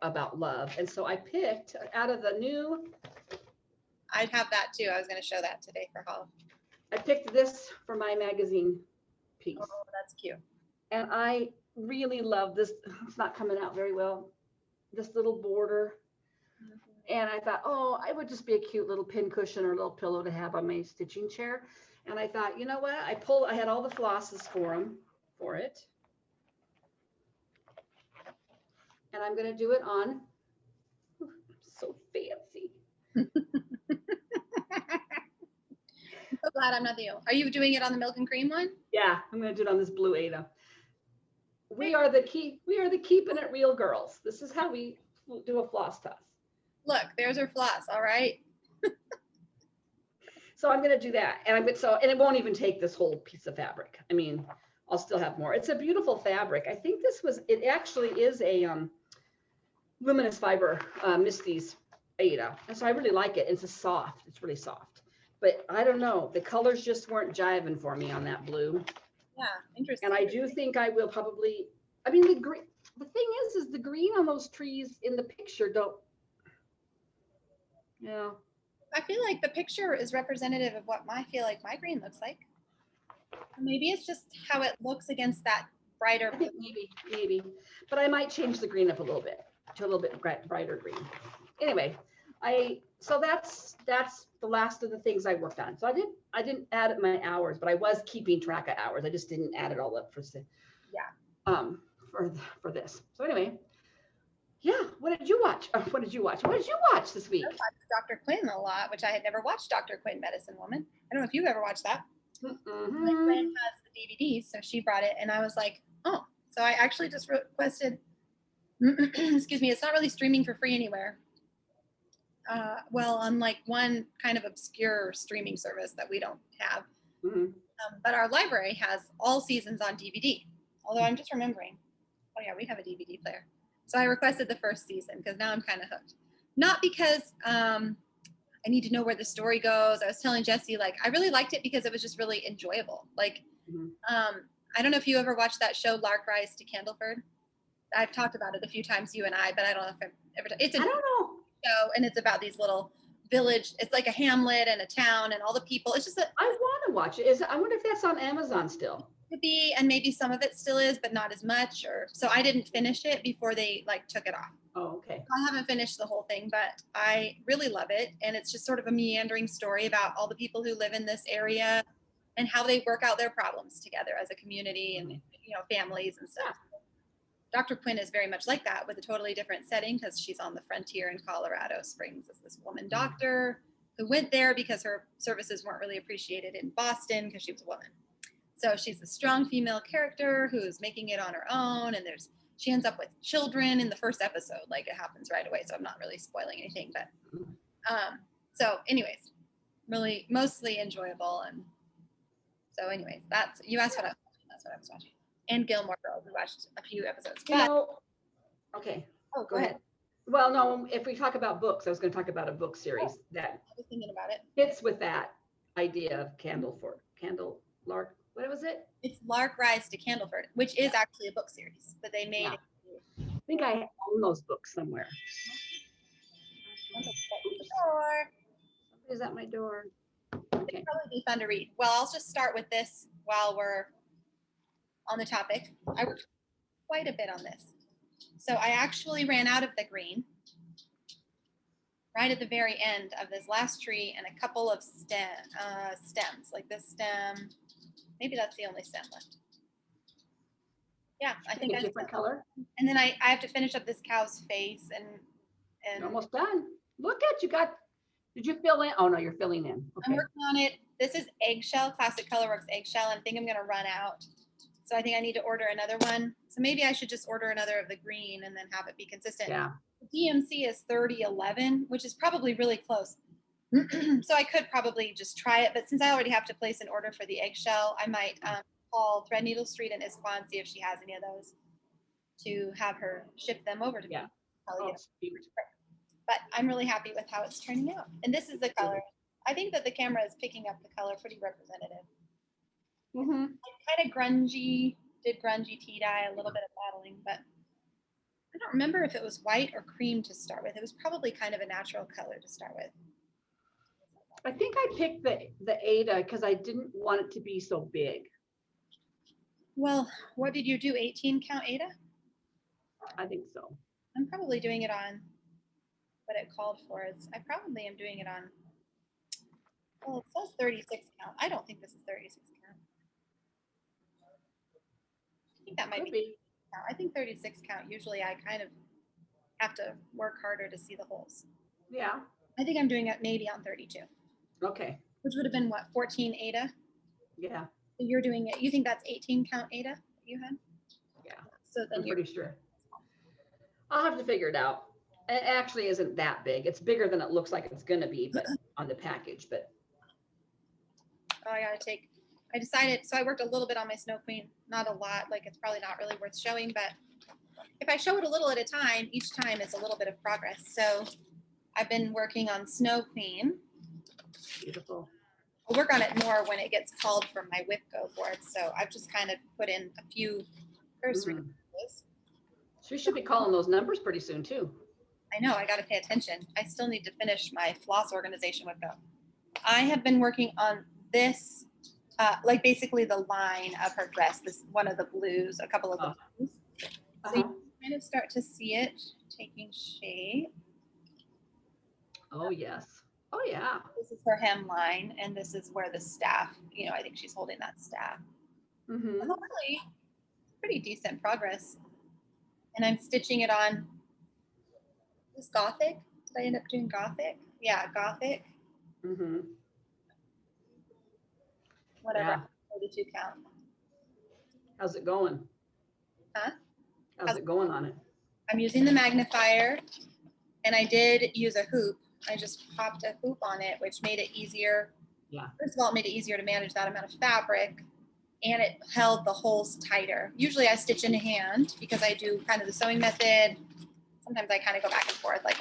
Speaker 2: about love. And so I picked out of the new.
Speaker 1: I'd have that too. I was going to show that today for Hall.
Speaker 2: I picked this for my magazine piece.
Speaker 1: Oh, that's cute.
Speaker 2: And I really love this. It's not coming out very well. This little border. Mm-hmm. And I thought, oh, it would just be a cute little pin cushion or a little pillow to have on my stitching chair. And I thought, you know what? I had all the flosses for it. And I'm going to do it on. So fancy.
Speaker 1: I'm so glad I'm not the only. Are you doing it on the milk and cream one?
Speaker 2: Yeah, I'm going to do it on this blue Ada. We are the keeping it real girls. This is how we do a floss toss.
Speaker 1: Look, there's her floss. All right.
Speaker 2: So I'm going to do that, and it won't even take this whole piece of fabric. I mean, I'll still have more. It's a beautiful fabric. I think it actually is a luminous fiber Misty's Ada, and so I really like it. It's really soft, but I don't know, the colors just weren't jiving for me on that blue.
Speaker 1: Yeah, interesting.
Speaker 2: And I do think I will probably, I mean, the thing is the green on those trees in the picture
Speaker 1: I feel like the picture is representative of what I feel like my green looks like. Maybe it's just how it looks against that brighter.
Speaker 2: I think maybe, but I might change the green up a little bit to a little bit brighter green. Anyway, so that's the last of the things I worked on. So I didn't add my hours, but I was keeping track of hours. I just didn't add it all up for this. So anyway, yeah. What did you watch? What did you watch this week?
Speaker 1: I watched Dr. Quinn a lot, which I had never watched. Dr. Quinn, Medicine Woman. I don't know if you've ever watched that.
Speaker 2: Mm-hmm.
Speaker 1: My friend has the DVD, so she brought it, and I was like, oh. So I actually just requested. Excuse me. It's not really streaming for free anywhere. Well, on like one kind of obscure streaming service that we don't have. Mm-hmm. But our library has all seasons on DVD. Although I'm just remembering. Oh yeah, we have a DVD player. So I requested the first season because now I'm kind of hooked. Not because I need to know where the story goes. I was telling Jessie, like, I really liked it because it was just really enjoyable. Like, I don't know if you ever watched that show, Lark Rise to Candleford. I've talked about it a few times, you and I, but I don't know if I've ever. I don't know. Show, and it's about these little village. It's like a hamlet and a town and all the people. It's just
Speaker 2: I want to watch it. I wonder if that's on Amazon still.
Speaker 1: Could be, and maybe some of it still is, but not as much. So I didn't finish it before they like took it off.
Speaker 2: Oh, okay.
Speaker 1: I haven't finished the whole thing, but I really love it, and it's just sort of a meandering story about all the people who live in this area and how they work out their problems together as a community and families and stuff. Yeah. Dr. Quinn is very much like that with a totally different setting because she's on the frontier in Colorado Springs as this woman doctor who went there because her services weren't really appreciated in Boston because she was a woman. So she's a strong female character who's making it on her own, and she ends up with children in the first episode. Like, it happens right away, so I'm not really spoiling anything, but So anyways, really mostly enjoyable. And so anyways, that's, you asked what I was watching, that's what I was watching. And Gilmore Girls, we watched a few episodes.
Speaker 2: You know, okay,
Speaker 1: oh,
Speaker 2: go ahead. Well, no, if we talk about books, I was going to talk about a book series that
Speaker 1: I was thinking about it.
Speaker 2: fits with that idea of Lark. What was it?
Speaker 1: It's Lark Rise to Candleford, which is actually a book series, but they made
Speaker 2: Yeah.
Speaker 1: it.
Speaker 2: I think I own those books somewhere. Somebody's at my door. Okay.
Speaker 1: It'd probably be fun to read. Well, I'll just start with this while we're on the topic. I worked quite a bit on this. So I actually ran out of the green right at the very end of this last tree and a couple of stems, like this stem. Maybe that's the only stem left. Yeah, I think
Speaker 2: a different color.
Speaker 1: And then I have to finish up this cow's face and
Speaker 2: You're almost done. Look at you got. Did you fill in? Oh no, you're filling in. Okay.
Speaker 1: I'm working on it. This is eggshell, Classic Colorworks eggshell, and I think I'm gonna run out. So I think I need to order another one. So maybe I should just order another of the green and then have it be consistent.
Speaker 2: Yeah.
Speaker 1: The DMC is 3011, which is probably really close. So I could probably just try it, but since I already have to place an order for the eggshell, I might call Threadneedle Street in Issaquah and see if she has any of those to have her ship them over to me. But I'm really happy with how it's turning out. And this is the color. I think that the camera is picking up the color pretty representative.
Speaker 2: Mm-hmm.
Speaker 1: Kind of grungy, did grungy tea dye, a little bit of battling, but I don't remember if it was white or cream to start with. It was probably kind of a natural color to start with.
Speaker 2: I think I picked the Ada because I didn't want it to be so big.
Speaker 1: Well, what did you do? 18 count Ada?
Speaker 2: I think so.
Speaker 1: I'm probably doing it on what it called for. I probably am doing it on, well, it says 36 count. I don't think this is 36 count. I think that might be. I think 36 count. Usually I kind of have to work harder to see the holes.
Speaker 2: Yeah.
Speaker 1: I think I'm doing it maybe on 32.
Speaker 2: Okay.
Speaker 1: Which would have been what, 14 Ada?
Speaker 2: Yeah.
Speaker 1: So you're doing it, you think that's 18 count Ada that you had?
Speaker 2: Yeah.
Speaker 1: So then
Speaker 2: I'm pretty sure. I'll have to figure it out. It actually isn't that big. It's bigger than it looks like it's going to be, but on the package, but.
Speaker 1: Oh, I decided, so I worked a little bit on my Snow Queen, not a lot, like it's probably not really worth showing, but if I show it a little at a time, each time it's a little bit of progress. So I've been working on Snow Queen.
Speaker 2: Beautiful.
Speaker 1: I'll work on it more when it gets called from my WIPGO board. So I've just kind of put in a few cursory numbers.
Speaker 2: So you should be calling those numbers pretty soon too.
Speaker 1: I know, I got to pay attention. I still need to finish my floss organization WIPGO. I have been working on this, like basically the line of her dress, this one of the blues, a couple of the blues. So you kind of start to see it taking shape.
Speaker 2: Oh, yes. Oh, yeah.
Speaker 1: This is her hemline, and this is where the staff, you know, I think she's holding that staff.
Speaker 2: Mm-hmm.
Speaker 1: Really pretty decent progress. And I'm stitching it on this Gothic. Did I end up doing Gothic? Yeah, Gothic.
Speaker 2: Mm-hmm.
Speaker 1: Whatever,
Speaker 2: Yeah.
Speaker 1: 32 count.
Speaker 2: How's it going?
Speaker 1: Huh?
Speaker 2: How's it going on it?
Speaker 1: I'm using the magnifier, and I did use a hoop. I just popped a hoop on it, which made it easier.
Speaker 2: Yeah.
Speaker 1: First of all, it made it easier to manage that amount of fabric, and it held the holes tighter. Usually I stitch in hand because I do kind of the sewing method. Sometimes I kind of go back and forth, like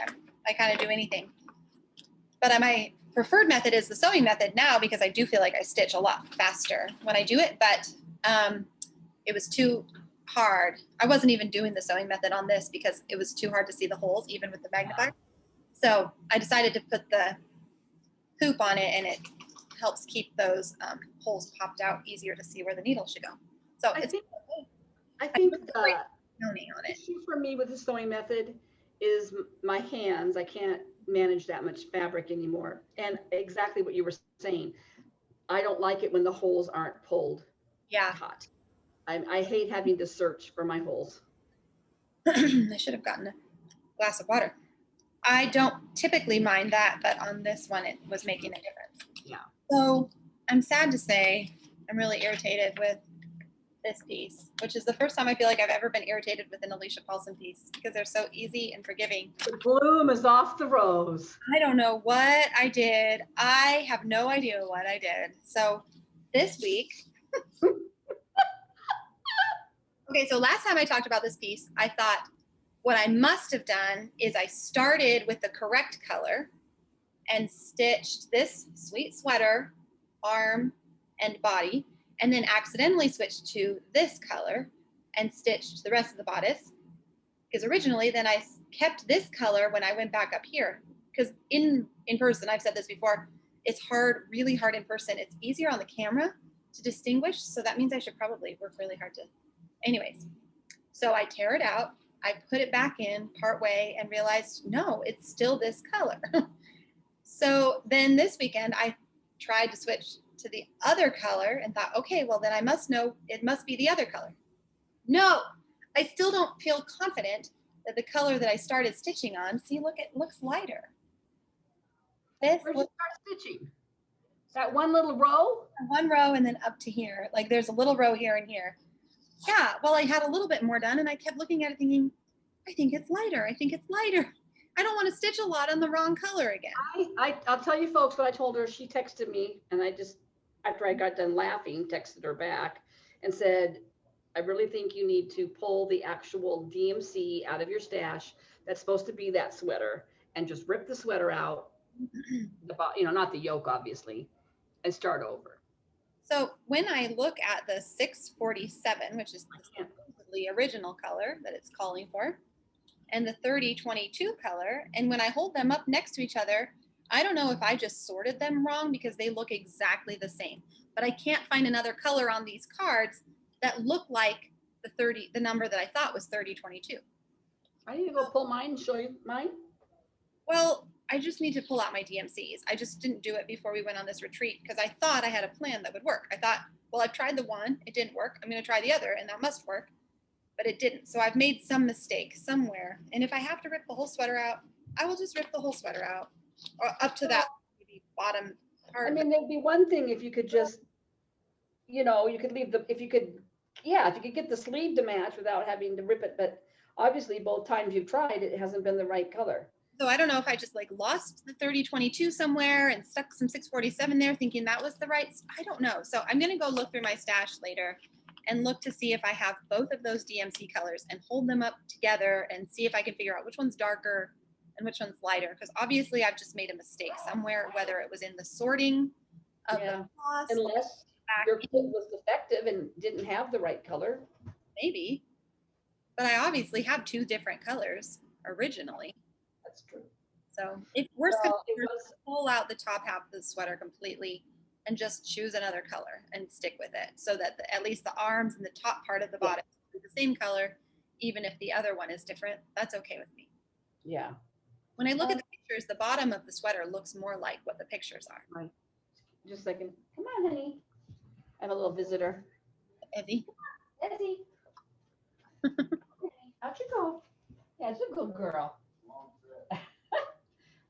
Speaker 1: I kind of do anything. But my preferred method is the sewing method now because I do feel like I stitch a lot faster when I do it, but it was too hard. I wasn't even doing the sewing method on this because it was too hard to see the holes even with the magnifier. So I decided to put the hoop on it, and it helps keep those holes popped out easier to see where the needle should go. So
Speaker 2: I think the
Speaker 1: on it.
Speaker 2: issue for me with the sewing method is my hands. I can't manage that much fabric anymore. And exactly what you were saying, I don't like it when the holes aren't pulled.
Speaker 1: Yeah.
Speaker 2: Hot. I hate having to search for my holes.
Speaker 1: I should have gotten a glass of water. I don't typically mind that, but on this one, it was making a difference.
Speaker 2: Yeah.
Speaker 1: So I'm sad to say I'm really irritated with this piece, which is the first time I feel like I've ever been irritated with an Alicia Paulson piece because they're so easy and forgiving.
Speaker 2: The bloom is off the rose.
Speaker 1: I don't know what I did. I have no idea what I did. So this week, okay, so last time I talked about this piece, I thought what I must have done is I started with the correct color and stitched this sweet sweater, arm, and body, and then accidentally switched to this color and stitched the rest of the bodice. Because originally then I kept this color when I went back up here. Because in person, I've said this before, it's hard, really hard in person. It's easier on the camera to distinguish. So that means I should probably work really hard to, anyways. So I tear it out, I put it back in part way and realized, no, it's still this color. So then this weekend I tried to switch to the other color and thought, okay, well then I must know it must be the other color. No, I still don't feel confident that the color that I started stitching on, see, look, it looks lighter. This
Speaker 2: Where'd you start stitching? That one little row?
Speaker 1: One row and then up to here. Like there's a little row here and here. Yeah, well, I had a little bit more done and I kept looking at it thinking, I think it's lighter. I think it's lighter. I don't want to stitch a lot on the wrong color again.
Speaker 2: I'll tell you folks what I told her. She texted me and I just, after I got done laughing, texted her back and said, I really think you need to pull the actual DMC out of your stash. That's supposed to be that sweater and just rip the sweater out, not the yoke, obviously, and start over.
Speaker 1: So when I look at the 647, which is the original color that it's calling for, and the 3022 color, and when I hold them up next to each other, I don't know if I just sorted them wrong because they look exactly the same, but I can't find another color on these cards that look like the number that I thought was 3022.
Speaker 2: I need to go pull mine and show you mine.
Speaker 1: Well, I just need to pull out my DMCs. I just didn't do it before we went on this retreat because I thought I had a plan that would work. I thought, well, I've tried the one, it didn't work. I'm going to try the other and that must work, but it didn't. So I've made some mistake somewhere. And if I have to rip the whole sweater out, I will just rip the whole sweater out or up to that maybe bottom part.
Speaker 2: I mean, there'd be one thing if you could just, you could leave if you could get the sleeve to match without having to rip it. But obviously both times you've tried, it hasn't been the right color.
Speaker 1: So I don't know if I just like lost the 3022 somewhere and stuck some 647 there thinking that was the right, I don't know. So I'm gonna go look through my stash later and look to see if I have both of those DMC colors and hold them up together and see if I can figure out which one's darker and which one's lighter. Because obviously I've just made a mistake somewhere, whether it was in the sorting of the floss.
Speaker 2: Unless your kit was defective and didn't have the right color.
Speaker 1: Maybe, but I obviously have two different colors originally.
Speaker 2: That's true.
Speaker 1: So if worst comes to worst, pull out the top half of the sweater completely and just choose another color and stick with it so that at least the arms and the top part of the bodice is the same color, even if the other one is different. That's okay with me.
Speaker 2: Yeah.
Speaker 1: When I look at the pictures, the bottom of the sweater looks more like what the pictures are.
Speaker 2: Right. Just a second. Come on, honey. I have a little visitor.
Speaker 1: Evie.
Speaker 2: Ezzy. Out you go. Yeah, it's a good girl.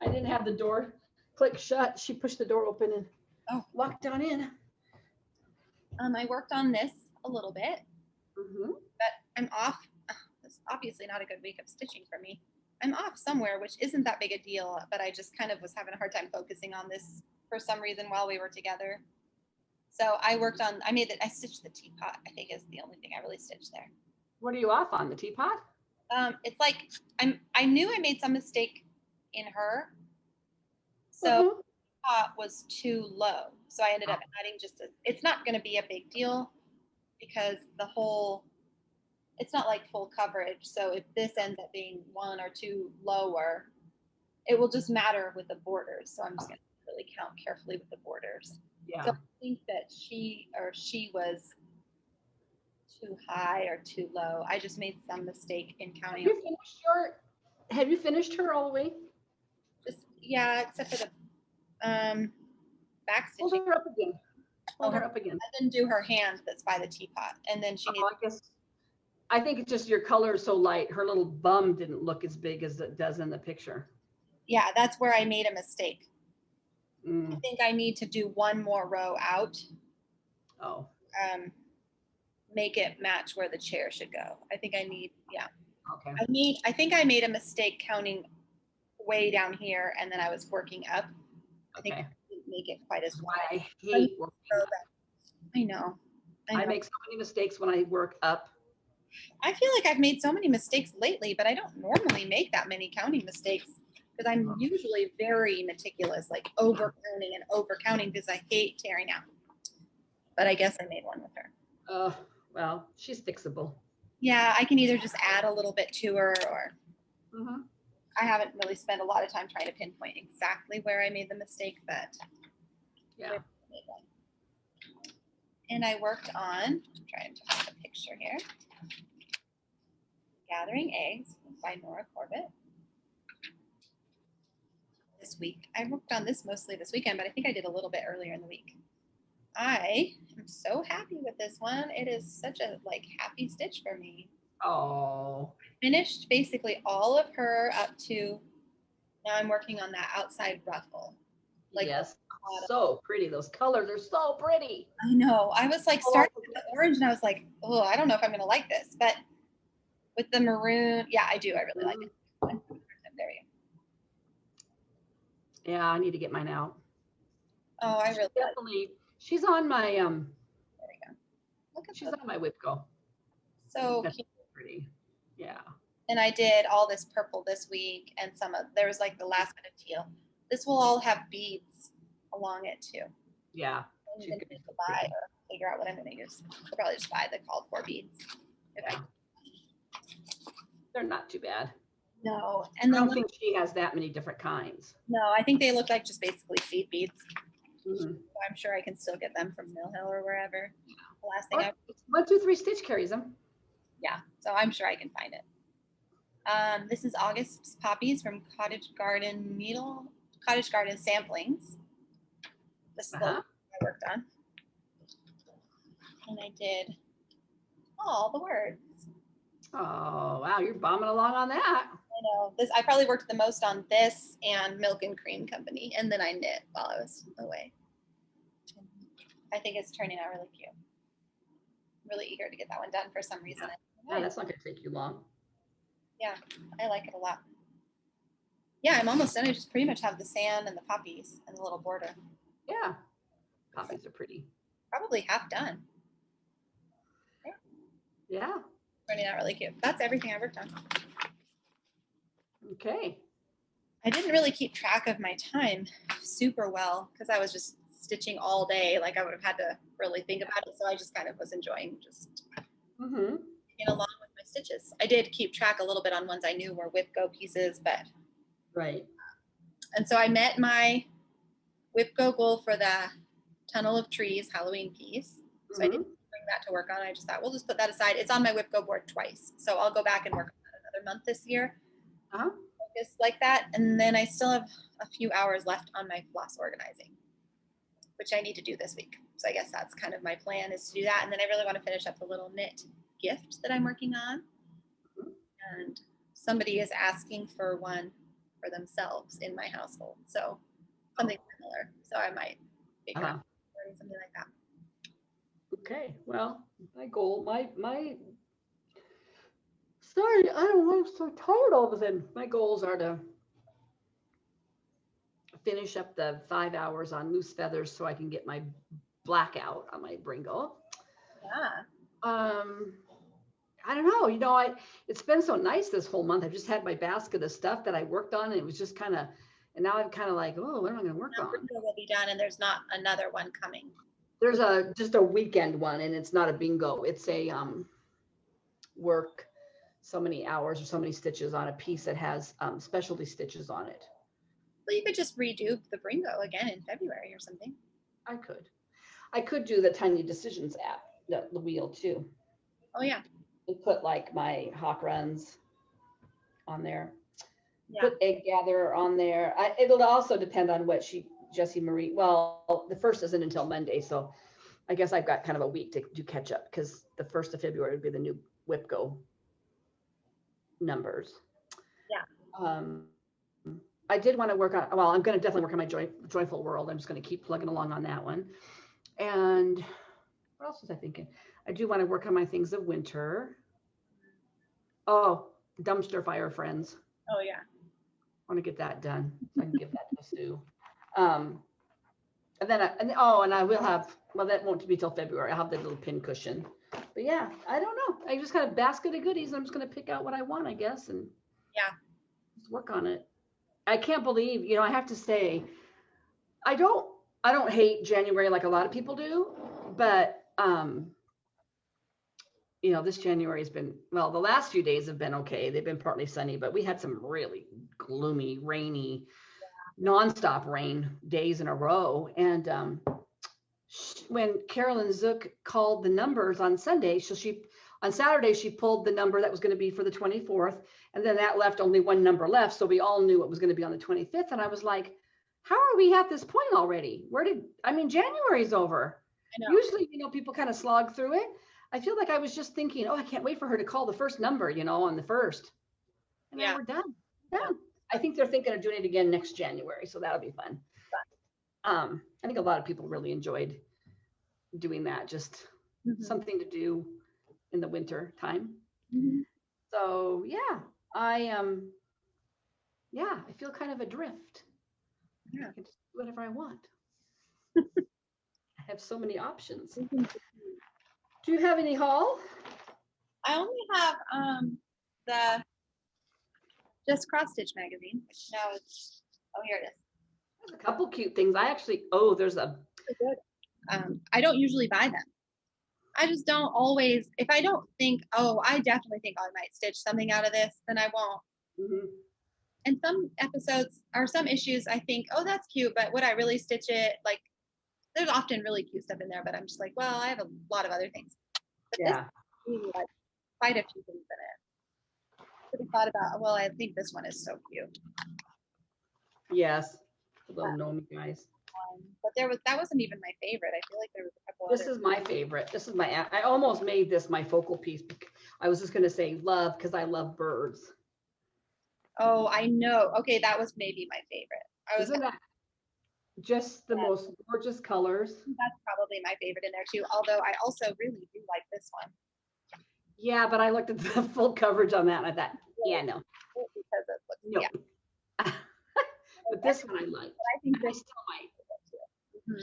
Speaker 2: I didn't have the door click shut. She pushed the door open and walked down in.
Speaker 1: I worked on this a little bit, but I'm off. It's obviously not a good week of stitching for me. I'm off somewhere, which isn't that big a deal, but I just kind of was having a hard time focusing on this for some reason while we were together. So I worked on, I stitched the teapot, I think is the only thing I really stitched there.
Speaker 2: What are you off on, the teapot?
Speaker 1: It's like, I knew I made some mistake in her. So the teapot was too low. So I ended up adding it's not going to be a big deal because it's not like full coverage. So if this ends up being 1 or 2 lower, it will just matter with the borders. So I'm just going to really count carefully with the borders.
Speaker 2: Yeah.
Speaker 1: So I think that she was too high or too low. I just made some mistake in counting.
Speaker 2: Have you finished her all the way?
Speaker 1: Except for the back stitching.
Speaker 2: Hold her up again. Hold her up again.
Speaker 1: I didn't do her hand that's by the teapot. And then she needs
Speaker 2: I think it's just your color is so light. Her little bum didn't look as big as it does in the picture.
Speaker 1: Yeah, that's where I made a mistake. I think I need to do 1 more row out. make it match where the chair should go. I think I need, yeah.
Speaker 2: Okay.
Speaker 1: I think I made a mistake counting way down here and then I was working up. I think I didn't make it quite as
Speaker 2: Why
Speaker 1: wide.
Speaker 2: I hate working up.
Speaker 1: I know.
Speaker 2: I make so many mistakes when I work up.
Speaker 1: I feel like I've made so many mistakes lately, but I don't normally make that many counting mistakes because I'm usually very meticulous, like over counting and over counting because I hate tearing out. But I guess I made one with her.
Speaker 2: Oh, well, she's fixable.
Speaker 1: Yeah, I can either just add a little bit to her or I haven't really spent a lot of time trying to pinpoint exactly where I made the mistake, but
Speaker 2: yeah.
Speaker 1: I made one. And I worked on, I'm trying to find a picture here, Gathering Eggs by Nora Corbett. This week. I worked on this mostly this weekend, but I think I did a little bit earlier in the week. I am so happy with this one. It is such a like happy stitch for me.
Speaker 2: Oh.
Speaker 1: I finished basically all of her up to, now I'm working on that outside ruffle. Like,
Speaker 2: yes, so pretty. Those colors are so pretty.
Speaker 1: I know. I was like starting with the orange and I was like, oh, I don't know if I'm going to like this. But with the maroon, yeah, I do. I really like it. There you
Speaker 2: go. Yeah, I need to get mine out.
Speaker 1: Oh, I really
Speaker 2: definitely. She's on my
Speaker 1: There we go.
Speaker 2: Look at she's on my WIPGO.
Speaker 1: So cute.
Speaker 2: Pretty. Yeah.
Speaker 1: And I did all this purple this week, and there was like the last bit of teal. This will all have beads along it too.
Speaker 2: Yeah.
Speaker 1: I'm going to buy or figure out what I'm going to use. I'll probably just buy the called for beads.
Speaker 2: Yeah. They're not too bad.
Speaker 1: No, and
Speaker 2: I don't think she has that many different kinds.
Speaker 1: No, I think they look like just basically seed beads.
Speaker 2: So
Speaker 1: I'm sure I can still get them from Mill Hill or wherever. The last thing
Speaker 2: 1, 2, 3 Stitch carries them.
Speaker 1: Yeah, so I'm sure I can find it. This is August's poppies from Cottage Garden Samplings. This is the one I worked on. And I did all the words.
Speaker 2: Oh, wow, you're bombing along on that.
Speaker 1: I know. I probably worked the most on this and Milk and Cream Company, and then I knit while I was away. I think it's turning out really cute. I'm really eager to get that one done for some reason.
Speaker 2: Yeah, that's not going to take you long.
Speaker 1: Yeah, I like it a lot. Yeah, I'm almost done. I just pretty much have the sand and the poppies and the little border.
Speaker 2: Yeah, poppies are pretty.
Speaker 1: Probably half done. Okay.
Speaker 2: Yeah.
Speaker 1: Turning out really cute. That's everything I worked on.
Speaker 2: Okay.
Speaker 1: I didn't really keep track of my time super well because I was just stitching all day. Like I would have had to really think about it. So I just kind of was enjoying just getting along with my stitches. I did keep track a little bit on ones I knew were WIPGO pieces, but.
Speaker 2: Right.
Speaker 1: And so I met my WIPGO goal for the Tunnel of Trees Halloween piece. So I didn't bring that to work on. I just thought, we'll just put that aside. It's on my WIPGO board twice. So I'll go back and work on that another month this year. Focus like that. And then I still have a few hours left on my floss organizing, which I need to do this week. So I guess that's kind of my plan, is to do that. And then I really want to finish up the little knit gift that I'm working on. And somebody is asking for one for themselves in my household. So something similar. So I might figure out something like that.
Speaker 2: Okay. Well, my goal, sorry, I don't know, I'm so tired all of a sudden. My goals are to finish up the 5 hours on loose feathers so I can get my blackout on my Brrringo.
Speaker 1: Yeah.
Speaker 2: I don't know, it's been so nice this whole month. I've just had my basket of stuff that I worked on, and it was just kind of, and now I'm kind of like, oh, what am I going to work on?
Speaker 1: Brrringo will be done, and there's not another one coming.
Speaker 2: There's just a weekend one, and it's not a bingo. It's a work so many hours or so many stitches on a piece that has specialty stitches on it.
Speaker 1: Well, you could just redo the Brrringo again in February or something.
Speaker 2: I could do the Tiny Decisions app, the wheel too.
Speaker 1: Oh yeah.
Speaker 2: And put like my hawk runs on there.
Speaker 1: Yeah.
Speaker 2: Put Egg Gatherer on there. It'll also depend on what Jessie Marie. Well, the first isn't until Monday, so I guess I've got kind of a week to do catch up, because the 1st of February would be the new WIPGO numbers.
Speaker 1: Yeah.
Speaker 2: I did want to work on, well, I'm going to definitely work on my Joyful World. I'm just going to keep plugging along on that one. And what else was I thinking? I do want to work on my things of winter. Oh, dumpster fire friends.
Speaker 1: Oh yeah.
Speaker 2: I want to get that done so I can give that to Sue. And then, and I will have, well, that won't be till February. I'll have the little pin cushion. But yeah, I don't know. I just got a basket of goodies. I'm just going to pick out what I want, I guess, and
Speaker 1: yeah,
Speaker 2: just work on it. I can't believe, I have to say, I don't hate January like a lot of people do, but this January has been, well, the last few days have been okay. They've been partly sunny, but we had some really gloomy, rainy, nonstop rain days in a row. And when Carolyn Zook called the numbers on Sunday, on Saturday, she pulled the number that was going to be for the 24th. And then that left only one number left. So we all knew it was going to be on the 25th. And I was like, how are we at this point already? January's over.
Speaker 1: I know.
Speaker 2: Usually, people kind of slog through it. I feel like I was just thinking, I can't wait for her to call the first number, on the 1st. And now we're done. Done. I think they're thinking of doing it again next January. So that'll be fun. I think a lot of people really enjoyed doing that. Just something to do in the winter time. Mm-hmm. So yeah, I feel kind of adrift. Yeah. I can just do whatever I want. I have so many options. Do you have any haul?
Speaker 1: I only have the Just Cross Stitch magazine, which now it's, here it is.
Speaker 2: There's a couple cute things. There's a
Speaker 1: good. I don't usually buy them. I just don't always, if I don't think, I definitely think I might stitch something out of this, then I won't. Mm-hmm. And some episodes or some issues, I think, that's cute, but would I really stitch it? Like, there's often really cute stuff in there, but I'm just like, well, I have a lot of other things. But this really like quite a few things in it. Should have thought about, I think this one is so cute.
Speaker 2: Yes, the little gnome guys.
Speaker 1: But that wasn't even my favorite. I feel like there was a couple.
Speaker 2: This is my favorite. This is I almost made this my focal piece. I was just going to say love because I love birds.
Speaker 1: Oh, I know. Okay, that was maybe my favorite.
Speaker 2: Isn't that just the most gorgeous colors?
Speaker 1: That's probably my favorite in there too. Although I also really do like this one.
Speaker 2: Yeah, but I looked at the full coverage on that and I thought, no.
Speaker 1: Because it looks,
Speaker 2: no. Yeah. But this one I like.
Speaker 1: But I think this
Speaker 2: still might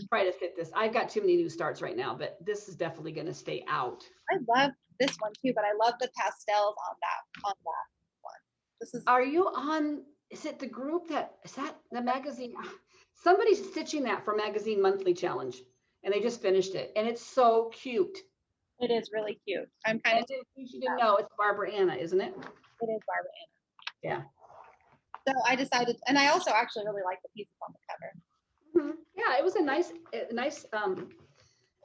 Speaker 2: try to fit this. I've got too many new starts right now, but this is definitely going to stay out.
Speaker 1: I love this one too, but I love the pastels on that one. This is.
Speaker 2: Are you on? Is it the group is that the magazine? Somebody's stitching that for Magazine Monthly Challenge, and they just finished it, and it's so cute.
Speaker 1: It is really cute. I'm kind of.
Speaker 2: You didn't know it's Barbara Anna, isn't it?
Speaker 1: It is Barbara Anna.
Speaker 2: Yeah.
Speaker 1: So I decided, and I also actually really like the pieces on the cover.
Speaker 2: Mm-hmm. Yeah, it was a nice.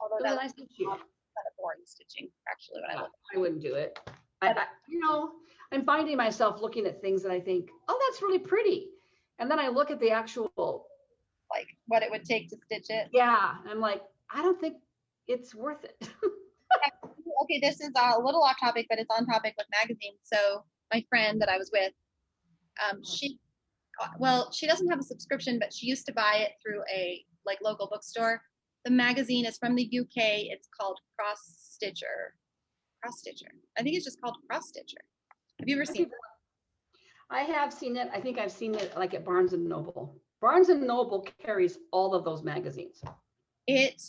Speaker 1: Although that's kind of boring stitching, actually. When
Speaker 2: I wouldn't do it. I'm finding myself looking at things that I think, that's really pretty, and then I look at the actual,
Speaker 1: like what it would take to stitch it.
Speaker 2: Yeah, I'm like, I don't think it's worth it.
Speaker 1: Okay, this is a little off topic, but it's on topic with magazines. So my friend that I was with, she doesn't have a subscription, but she used to buy it through a local bookstore. The magazine is from the UK. It's called Cross Stitcher. I think it's just called Cross Stitcher. Have you ever seen it?
Speaker 2: I have seen it. I think I've seen it at Barnes and Noble. Barnes and Noble carries all of those magazines.
Speaker 1: It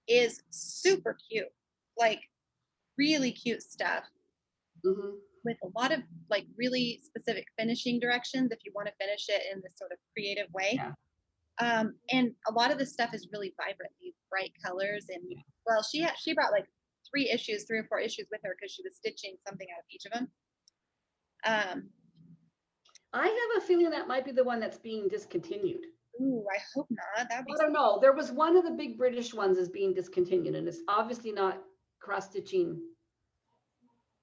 Speaker 1: is super cute, really cute stuff. Mm-hmm. With a lot of really specific finishing directions if you want to finish it in this sort of creative way. Yeah. And a lot of this stuff is really vibrant, these bright colors. And she brought 3 or 4 issues with her because she was stitching something out of each of them.
Speaker 2: I have a feeling that might be the one that's being discontinued.
Speaker 1: Ooh, I hope not. I
Speaker 2: don't know. There was one of the big British ones is being discontinued, and it's obviously not cross stitching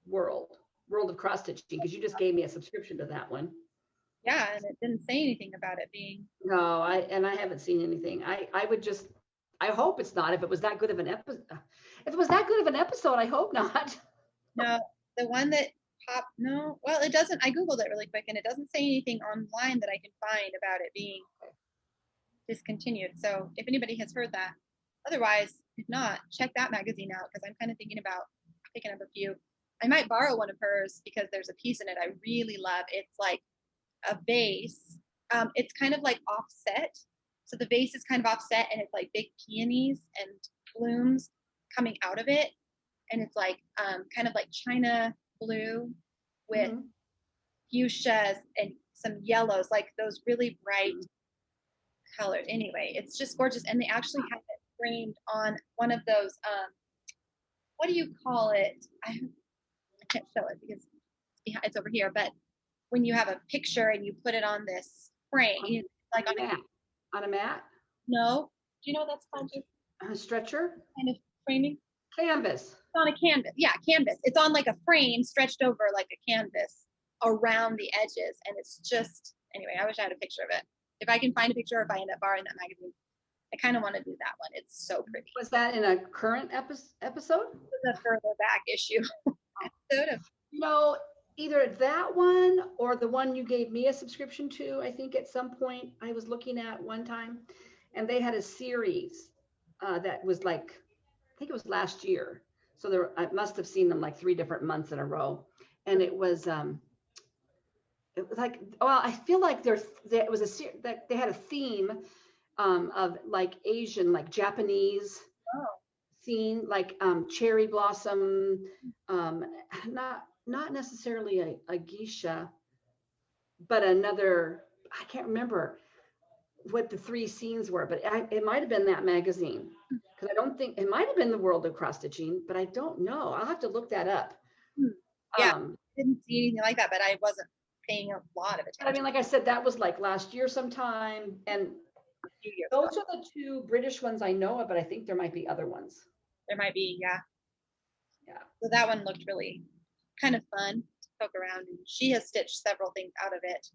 Speaker 2: world of cross stitching, because you just gave me a subscription to that one.
Speaker 1: Yeah, and it didn't say anything about it being.
Speaker 2: No, I haven't seen anything. I hope it's not. If it was that good of an episode, I hope not.
Speaker 1: No, the one that popped. No, well, it doesn't. I googled it really quick, and it doesn't say anything online that I can find about it being discontinued. So if anybody has heard that, otherwise, if not, check that magazine out because I'm kind of thinking about picking up a few. I might borrow one of hers because there's a piece in it I really love. It's like a vase. It's kind of like offset. So the vase is kind of offset and it's like big peonies and blooms coming out of it. And it's like kind of like china blue with fuchsias and some yellows, like those really bright colors. Anyway, it's just gorgeous. And they actually have it framed on one of those, what do you call it? I can't show it because it's over here, but when you have a picture and you put it on this frame, like on
Speaker 2: a mat?
Speaker 1: No. Do you know what that's called?
Speaker 2: A stretcher?
Speaker 1: Kind of framing?
Speaker 2: Canvas.
Speaker 1: It's on a canvas. Yeah, canvas. It's on like a frame stretched over like a canvas around the edges. And it's just, anyway, I wish I had a picture of it. If I can find a picture or if I end up borrowing that magazine, I kind of want to do that one. It's so pretty.
Speaker 2: Was that in a current episode?
Speaker 1: It was a further back issue.
Speaker 2: You know, either that one or the one you gave me a subscription to, I think at some point I was looking at one time, and they had a series that was like, I think it was last year. So there, I must have seen them like 3 different months in a row. And it was like, well, I feel like it was that they had a theme of like Asian, like Japanese scene, like cherry blossom, not necessarily a geisha, but another, I can't remember what the 3 scenes were, but it might have been that magazine, because I don't think, it might have been the World of Cross Stitching, but I don't know. I'll have to look that up.
Speaker 1: Yeah, didn't see anything like that, but I wasn't paying a lot of attention.
Speaker 2: I mean, like I said, that was like last year sometime, and those are the 2 British ones I know of, but I think there might be other ones.
Speaker 1: There might be, yeah. So that one looked really kind of fun to poke around, and she has stitched several things out of it.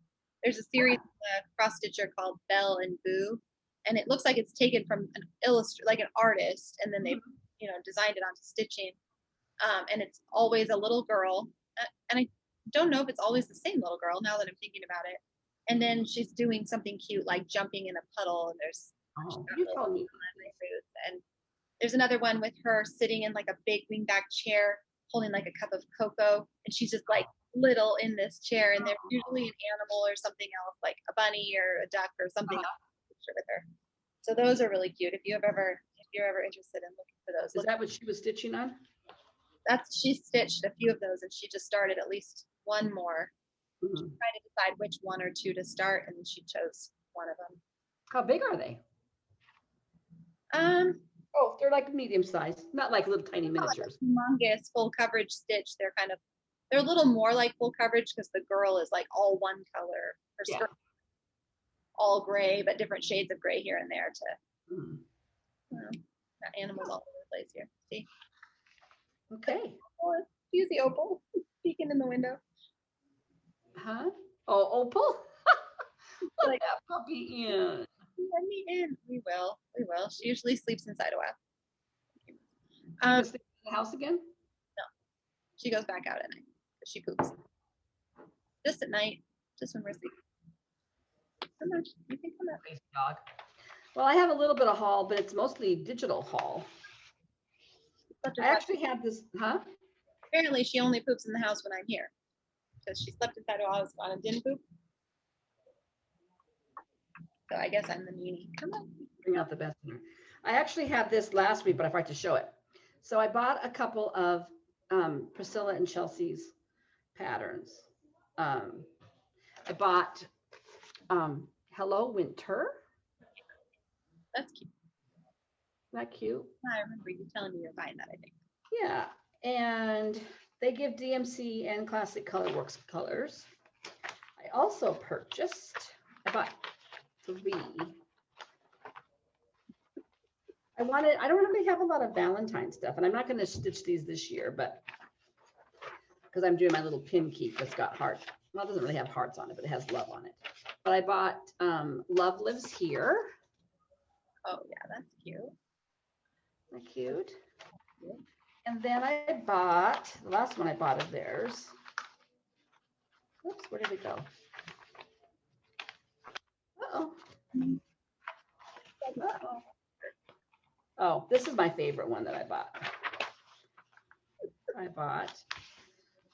Speaker 1: There's a series of cross stitcher called Belle and Boo, and it looks like it's taken from an illustrator, like an artist, and then they've designed it onto stitching. And it's always a little girl, and I don't know if it's always the same little girl now that I'm thinking about it. And then she's doing something cute like jumping in a puddle, and there's and there's another one with her sitting in like a big wingback chair holding like a cup of cocoa, and she's just like little in this chair, and there's usually an animal or something else, like a bunny or a duck or something else with her. So those are really cute. If you're ever interested in looking for those.
Speaker 2: Is that what she was stitching on?
Speaker 1: She stitched a few of those, and she just started at least one more. She tried to decide which 1 or 2 to start, and she chose one of them.
Speaker 2: How big are they? Oh, they're like medium size, not like little tiny miniatures.
Speaker 1: Like humongous full coverage stitch. They're a little more like full coverage because the girl is like all one color. Her skirt all gray, but different shades of gray here and there got animals all over the place here. See?
Speaker 2: Okay.
Speaker 1: Oh, excuse the Opal peeking in the window.
Speaker 2: Huh? Oh, Opal? Let that puppy in.
Speaker 1: Let me in. We will. She usually sleeps inside a
Speaker 2: while. Sleep in the house again?
Speaker 1: No. She goes back out at night because she poops. Just at night, just when we're sleeping. Come on, you can come up.
Speaker 2: Dog. Well, I have a little bit of haul, but it's mostly digital haul. I actually had this,
Speaker 1: Apparently, she only poops in the house when I'm here because she slept inside while I was gone and didn't poop. So I guess I'm the meanie. Come on.
Speaker 2: Bring out the best in her. I actually had this last week, but I forgot to show it. So I bought a couple of Priscilla and Chelsea's patterns. I bought Hello Winter.
Speaker 1: That's cute.
Speaker 2: Isn't that cute?
Speaker 1: I remember you telling me you're buying that, I think.
Speaker 2: Yeah. And they give DMC and Classic Colorworks colors. I also purchased, I bought 3. I don't really have a lot of Valentine stuff, and I'm not going to stitch these this year, but because I'm doing my little pin keep that's got hearts. Well, it doesn't really have hearts on it, but it has love on it. But I bought Love Lives Here.
Speaker 1: Oh yeah, that's cute.
Speaker 2: Isn't that cute? And then I bought, the last one I bought of theirs. Oops, where did it go? Uh-oh. Uh-oh. Oh, this is my favorite one that I bought. I bought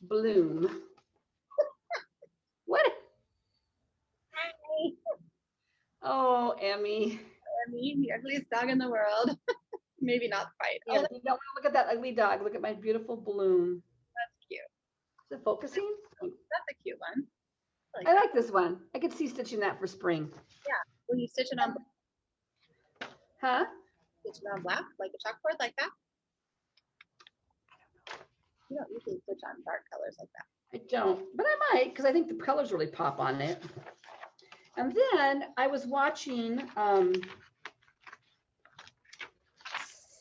Speaker 2: Bloom. What?
Speaker 1: Hi.
Speaker 2: Oh, Emmy.
Speaker 1: Emmy, the ugliest dog in the world. Maybe not quite.
Speaker 2: Yeah, you don't look at that ugly dog. Look at my beautiful Bloom.
Speaker 1: That's cute.
Speaker 2: Is it focusing?
Speaker 1: That's a cute one.
Speaker 2: I like this one. I could see stitching that for spring.
Speaker 1: Yeah. Will you stitch it on?
Speaker 2: Huh?
Speaker 1: Stitch it on black, like a chalkboard, like that? You don't usually stitch on dark colors like that.
Speaker 2: I don't, but I might because I think the colors really pop on it. And then I was watching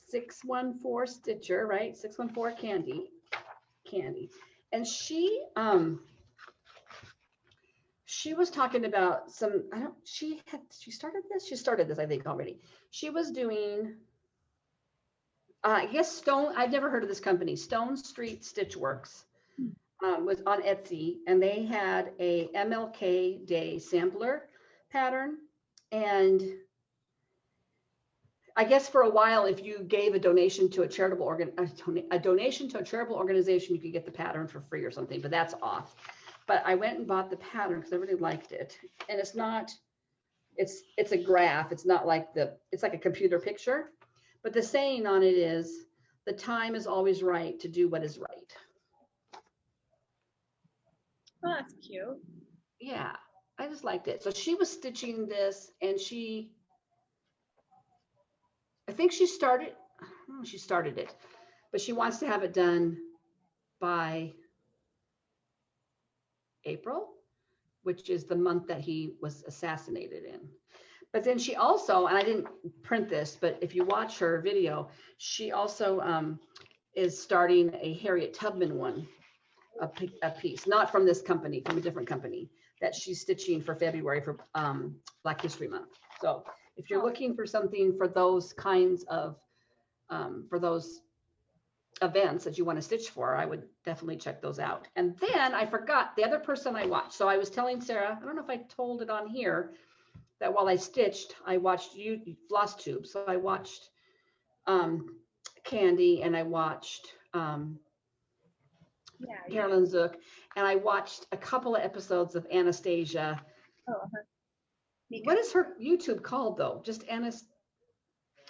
Speaker 2: 614 Stitcher, right? 614 Candy. And she was talking about some, she started this, I think already. She was doing, I guess Stone, I've never heard of this company, Stone Street Stitch Works, was on Etsy, and they had a MLK Day sampler pattern. And I guess for a while, if you gave a donation to a charitable organization, you could get the pattern for free or something, but that's off. But I went and bought the pattern because I really liked it. And it's not, it's a graph. It's not like it's like a computer picture, but the saying on it is, the time is always right to do what is right.
Speaker 1: Oh, that's cute.
Speaker 2: Yeah, I just liked it. So she was stitching this, and I think she started it, but she wants to have it done by April, which is the month that he was assassinated in. But then she also, and I didn't print this, but if you watch her video, she also is starting a Harriet Tubman one, a piece, not from this company, from a different company that she's stitching for February for Black History Month. So if you're looking for something for those kinds of, for those events that you want to stitch for, I would definitely check those out. And then I forgot the other person I watched. So I was telling Sarah, I don't know if I told it on here, that while I stitched, I watched Flosstube. So I watched Candy, and I watched Carolyn Zook, and I watched a couple of episodes of Anastasia.
Speaker 1: Oh,
Speaker 2: what is her YouTube called though? Just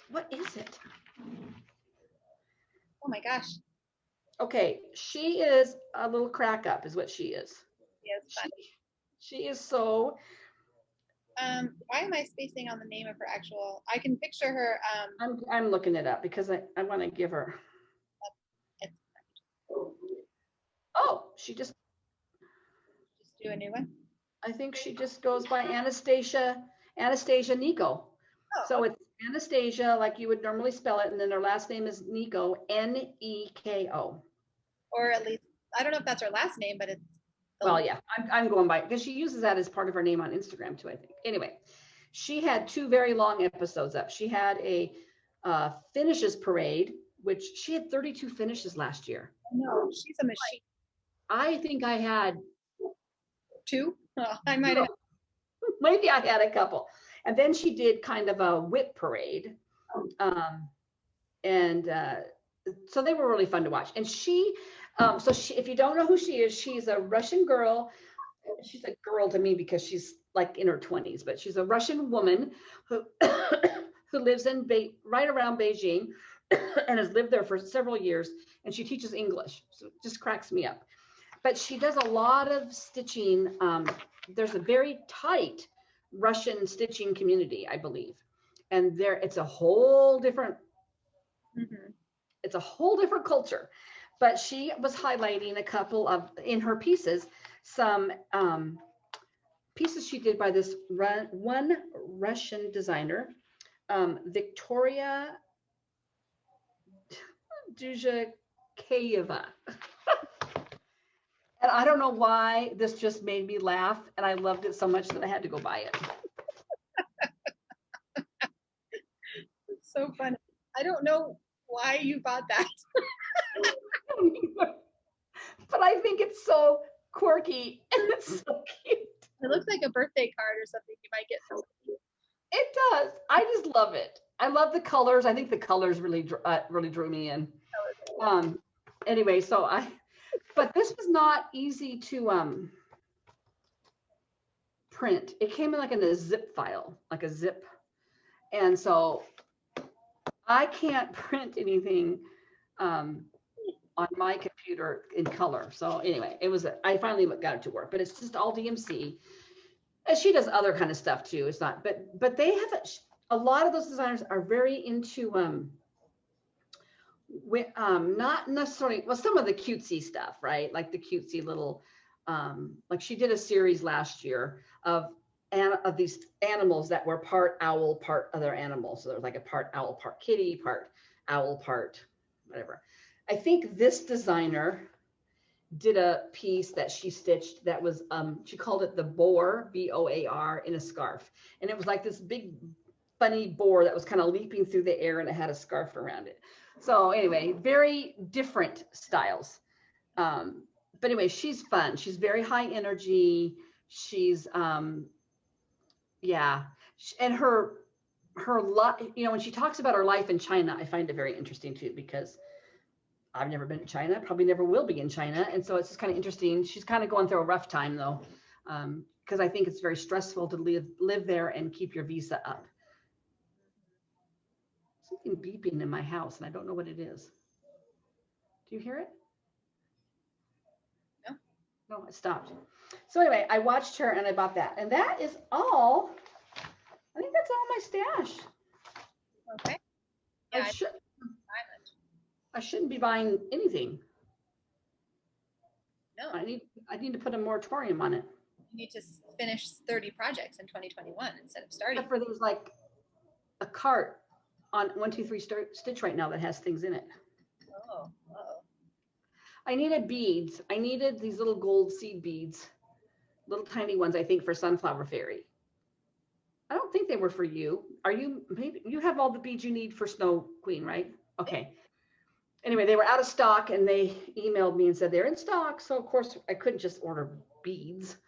Speaker 2: what is it?
Speaker 1: Oh my gosh.
Speaker 2: Okay, she is a little crack up, is what she is.
Speaker 1: Yes, funny.
Speaker 2: She is so.
Speaker 1: Why am I spacing on the name of her actual? I can picture her.
Speaker 2: I'm looking it up because I want to give her. Oh, she just
Speaker 1: do a new one.
Speaker 2: I think she just goes by Anastasia Nico. Oh. So it's Anastasia, like you would normally spell it, and then her last name is Nico, Neko.
Speaker 1: Or at least, I don't know if that's her last name, but it's.
Speaker 2: Well, yeah, I'm going by, because she uses that as part of her name on Instagram too, I think. Anyway, she had 2 very long episodes up. She had a finishes parade, which she had 32 finishes last year.
Speaker 1: No, she's a machine.
Speaker 2: I think I had
Speaker 1: 2. Oh, I might have.
Speaker 2: Maybe I had a couple. And then she did kind of a WIP parade. So they were really fun to watch. And she, if you don't know who she is, she's a Russian girl. She's a girl to me because she's like in her 20s, but she's a Russian woman who who lives in right around Beijing and has lived there for several years. And she teaches English. So it just cracks me up. But she does a lot of stitching. There's a very tight Russian stitching community, I believe. And it's a whole different, it's a whole different culture. But she was highlighting a couple of, in her pieces, some pieces she did by this one Russian designer, Victoria Duzhakayeva. And I don't know why this just made me laugh, and I loved it so much that I had to go buy it.
Speaker 1: It's so funny. I don't know why you bought that.
Speaker 2: But I think it's so quirky and it's so cute.
Speaker 1: It looks like a birthday card or something you might get from somebody.
Speaker 2: It does. I just love it. I love the colors. I think the colors really drew me in. Anyway, but this was not easy to print. It came in like in a zip file, like a zip. And so I can't print anything on my computer in color. So anyway, I finally got it to work, but it's just all DMC. And she does other kind of stuff too. It's not, but they have a lot of those designers are very into not necessarily, well, some of the cutesy stuff, right? Like the cutesy little, like she did a series last year of these animals that were part owl, part other animals. So there was like a part owl, part kitty, part owl, part whatever. I think this designer did a piece that she stitched that was, she called it the boar, B-O-A-R, in a scarf. And it was like this big funny boar that was kind of leaping through the air and it had a scarf around it. So anyway, very different styles. But anyway, she's fun. She's very high energy. She's, yeah. And her life, you know, when she talks about her life in China, I find it very interesting too, because I've never been to China, probably never will be in China. And so it's just kind of interesting. She's kind of going through a rough time though, because I think it's very stressful to live there and keep your visa up. Something beeping in my house and I don't know what it is. Do you hear it?
Speaker 1: No.
Speaker 2: No, it stopped. So anyway, I watched her and I bought that. And that is all. I think that's all my stash.
Speaker 1: Okay. Yeah,
Speaker 2: I shouldn't be buying anything.
Speaker 1: No.
Speaker 2: I need to put a moratorium on it.
Speaker 1: You need to finish 30 projects in 2021 instead of starting.
Speaker 2: Except for there's like a cart on 123 Stitch right now that has things in it.
Speaker 1: Oh.
Speaker 2: I needed beads. I needed these little gold seed beads, little tiny ones, I think, for Sunflower Fairy. I don't think they were for you. Maybe you have all the beads you need for Snow Queen, right? Okay. Anyway, they were out of stock and they emailed me and said they're in stock. So of course I couldn't just order beads.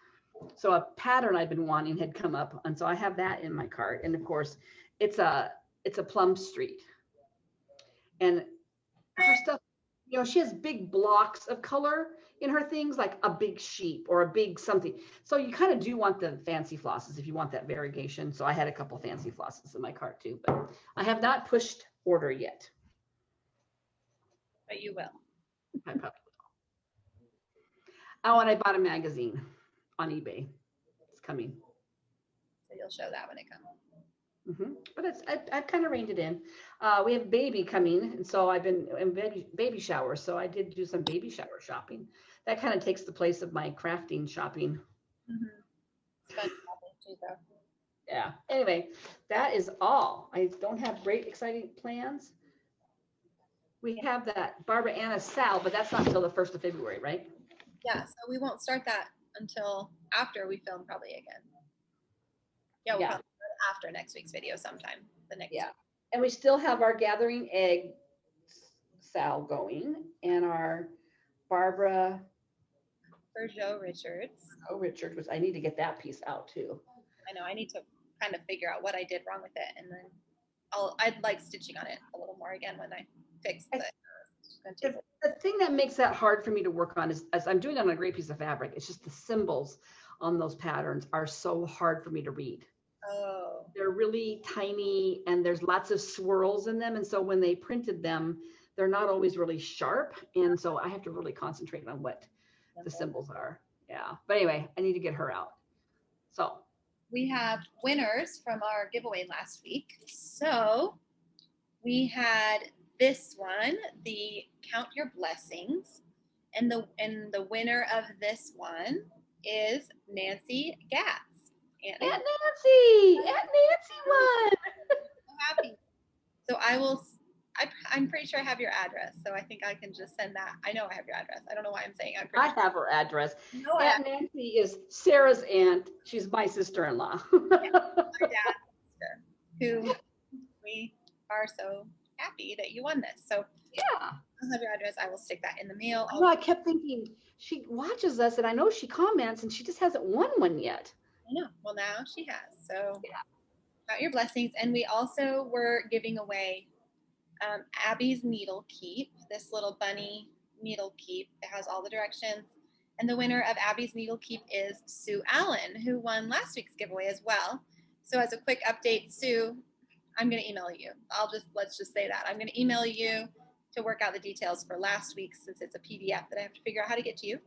Speaker 2: So a pattern I'd been wanting had come up. And so I have that in my cart. And of course it's a plum street. And her stuff, you know, she has big blocks of color in her things, like a big sheep or a big something. So you kind of do want the fancy flosses if you want that variegation. So I had a couple fancy flosses in my cart too, but I have not pushed order yet.
Speaker 1: But you will.
Speaker 2: I probably will. Oh, and I bought a magazine on eBay. It's coming.
Speaker 1: So you'll show that when it comes.
Speaker 2: But I've kind of reined it in. We have baby coming, and so I've been in baby showers. So I did do some baby shower shopping. That kind of takes the place of my crafting shopping.
Speaker 1: It's fun shopping too, though.
Speaker 2: Yeah. Anyway, that is all. I don't have great exciting plans. We have that Barbara Anna SAL, but that's not until the 1st of February, right?
Speaker 1: Yeah, so we won't start that until after we film probably again. Yeah, we'll probably start after next week's video sometime.
Speaker 2: And we still have our Gathering Egg SAL going and our Barbara
Speaker 1: Joe Richards.
Speaker 2: Richard, which I need to get that piece out too.
Speaker 1: I know, I need to kind of figure out what I did wrong with it, and then I'd like stitching on it a little more again when I fix the
Speaker 2: thing that makes that hard for me to work on is, as I'm doing it on a great piece of fabric, it's just the symbols on those patterns are so hard for me to read.
Speaker 1: Oh.
Speaker 2: They're really tiny and there's lots of swirls in them. And so when they printed them, they're not always really sharp. And so I have to really concentrate on what the symbols are. Yeah. But anyway, I need to get her out. So
Speaker 1: we have winners from our giveaway last week. So we had this one, the Count Your Blessings. And the winner of this one is Nancy Gatz. Aunt Nancy won. So happy. So I'm pretty sure I have your address. So I think I can just send that. I know I have your address. I don't know why I'm saying
Speaker 2: I have her address. No, Aunt Nancy is Sarah's aunt. She's my sister-in-law.
Speaker 1: My dad's sister, who we are so happy that you won this. So
Speaker 2: yeah,
Speaker 1: I'll have your address. I will stick that in the mail.
Speaker 2: I kept thinking she watches us and I know she comments and she just hasn't won one yet.
Speaker 1: I know. Well, now she has. So
Speaker 2: yeah.
Speaker 1: About your blessings. And we also were giving away Abby's needle keep, this little bunny needle keep. It has all the directions. And the winner of Abby's needle keep is Sue Allen, who won last week's giveaway as well. So as a quick update, Sue, I'm going to email you. Let's just say that. I'm going to email you to work out the details for last week's, since it's a PDF that I have to figure out how to get to you.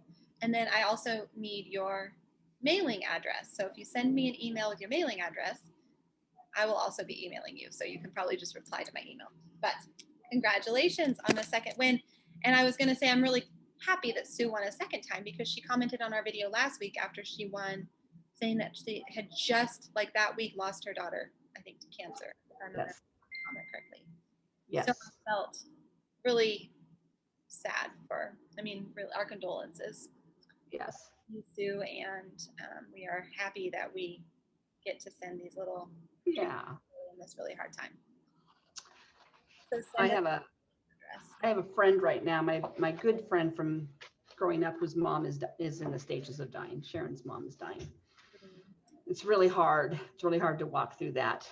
Speaker 1: And then I also need your mailing address. So if you send me an email with your mailing address, I will also be emailing you. So you can probably just reply to my email. But congratulations on the second win. And I was going to say, I'm really happy that Sue won a second time, because she commented on our video last week after she won, saying that she had just like that week lost her daughter, I think, to cancer, if I remember the comment correctly.
Speaker 2: Yes.
Speaker 1: So I felt really sad really, our condolences.
Speaker 2: Yes.
Speaker 1: Sue, and we are happy that we get to send these little in this really hard time. So
Speaker 2: I have a friend right now, my good friend from growing up, whose mom is in the stages of dying. Sharon's mom is dying. It's really hard. It's really hard to walk through that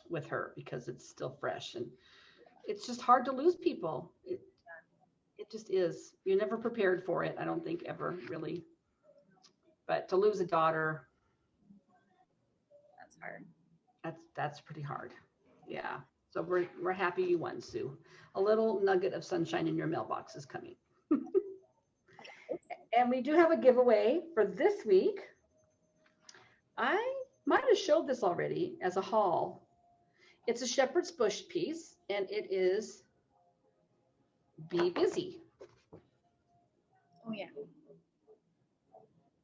Speaker 2: with her, because it's still fresh, and it's just hard to lose people. It just is. You're never prepared for it, I don't think, ever, really. But to lose a daughter,
Speaker 1: that's hard.
Speaker 2: That's pretty hard. Yeah. So we're happy you won, Sue. A little nugget of sunshine in your mailbox is coming. And we do have a giveaway for this week. I might have showed this already as a haul. It's a shepherd's bush piece, and it is Be Busy.
Speaker 1: Oh yeah.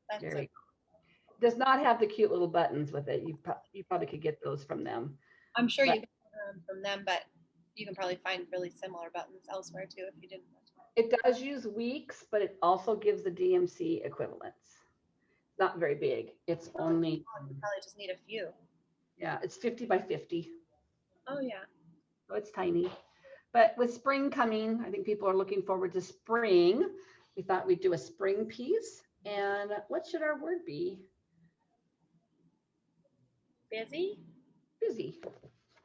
Speaker 1: That's
Speaker 2: There you go. Does not have the cute little buttons with it. You probably could get those from them.
Speaker 1: I'm sure you can from them, but you can probably find really similar buttons elsewhere too if you didn't want to.
Speaker 2: It does use weeks, but it also gives the DMC equivalents. Not very big. It's only.
Speaker 1: You probably just need a few.
Speaker 2: Yeah, it's 50 by 50.
Speaker 1: Oh yeah.
Speaker 2: So it's tiny. But with spring coming, I think people are looking forward to spring. We thought we'd do a spring piece. And what should our word be?
Speaker 1: Busy?
Speaker 2: Busy.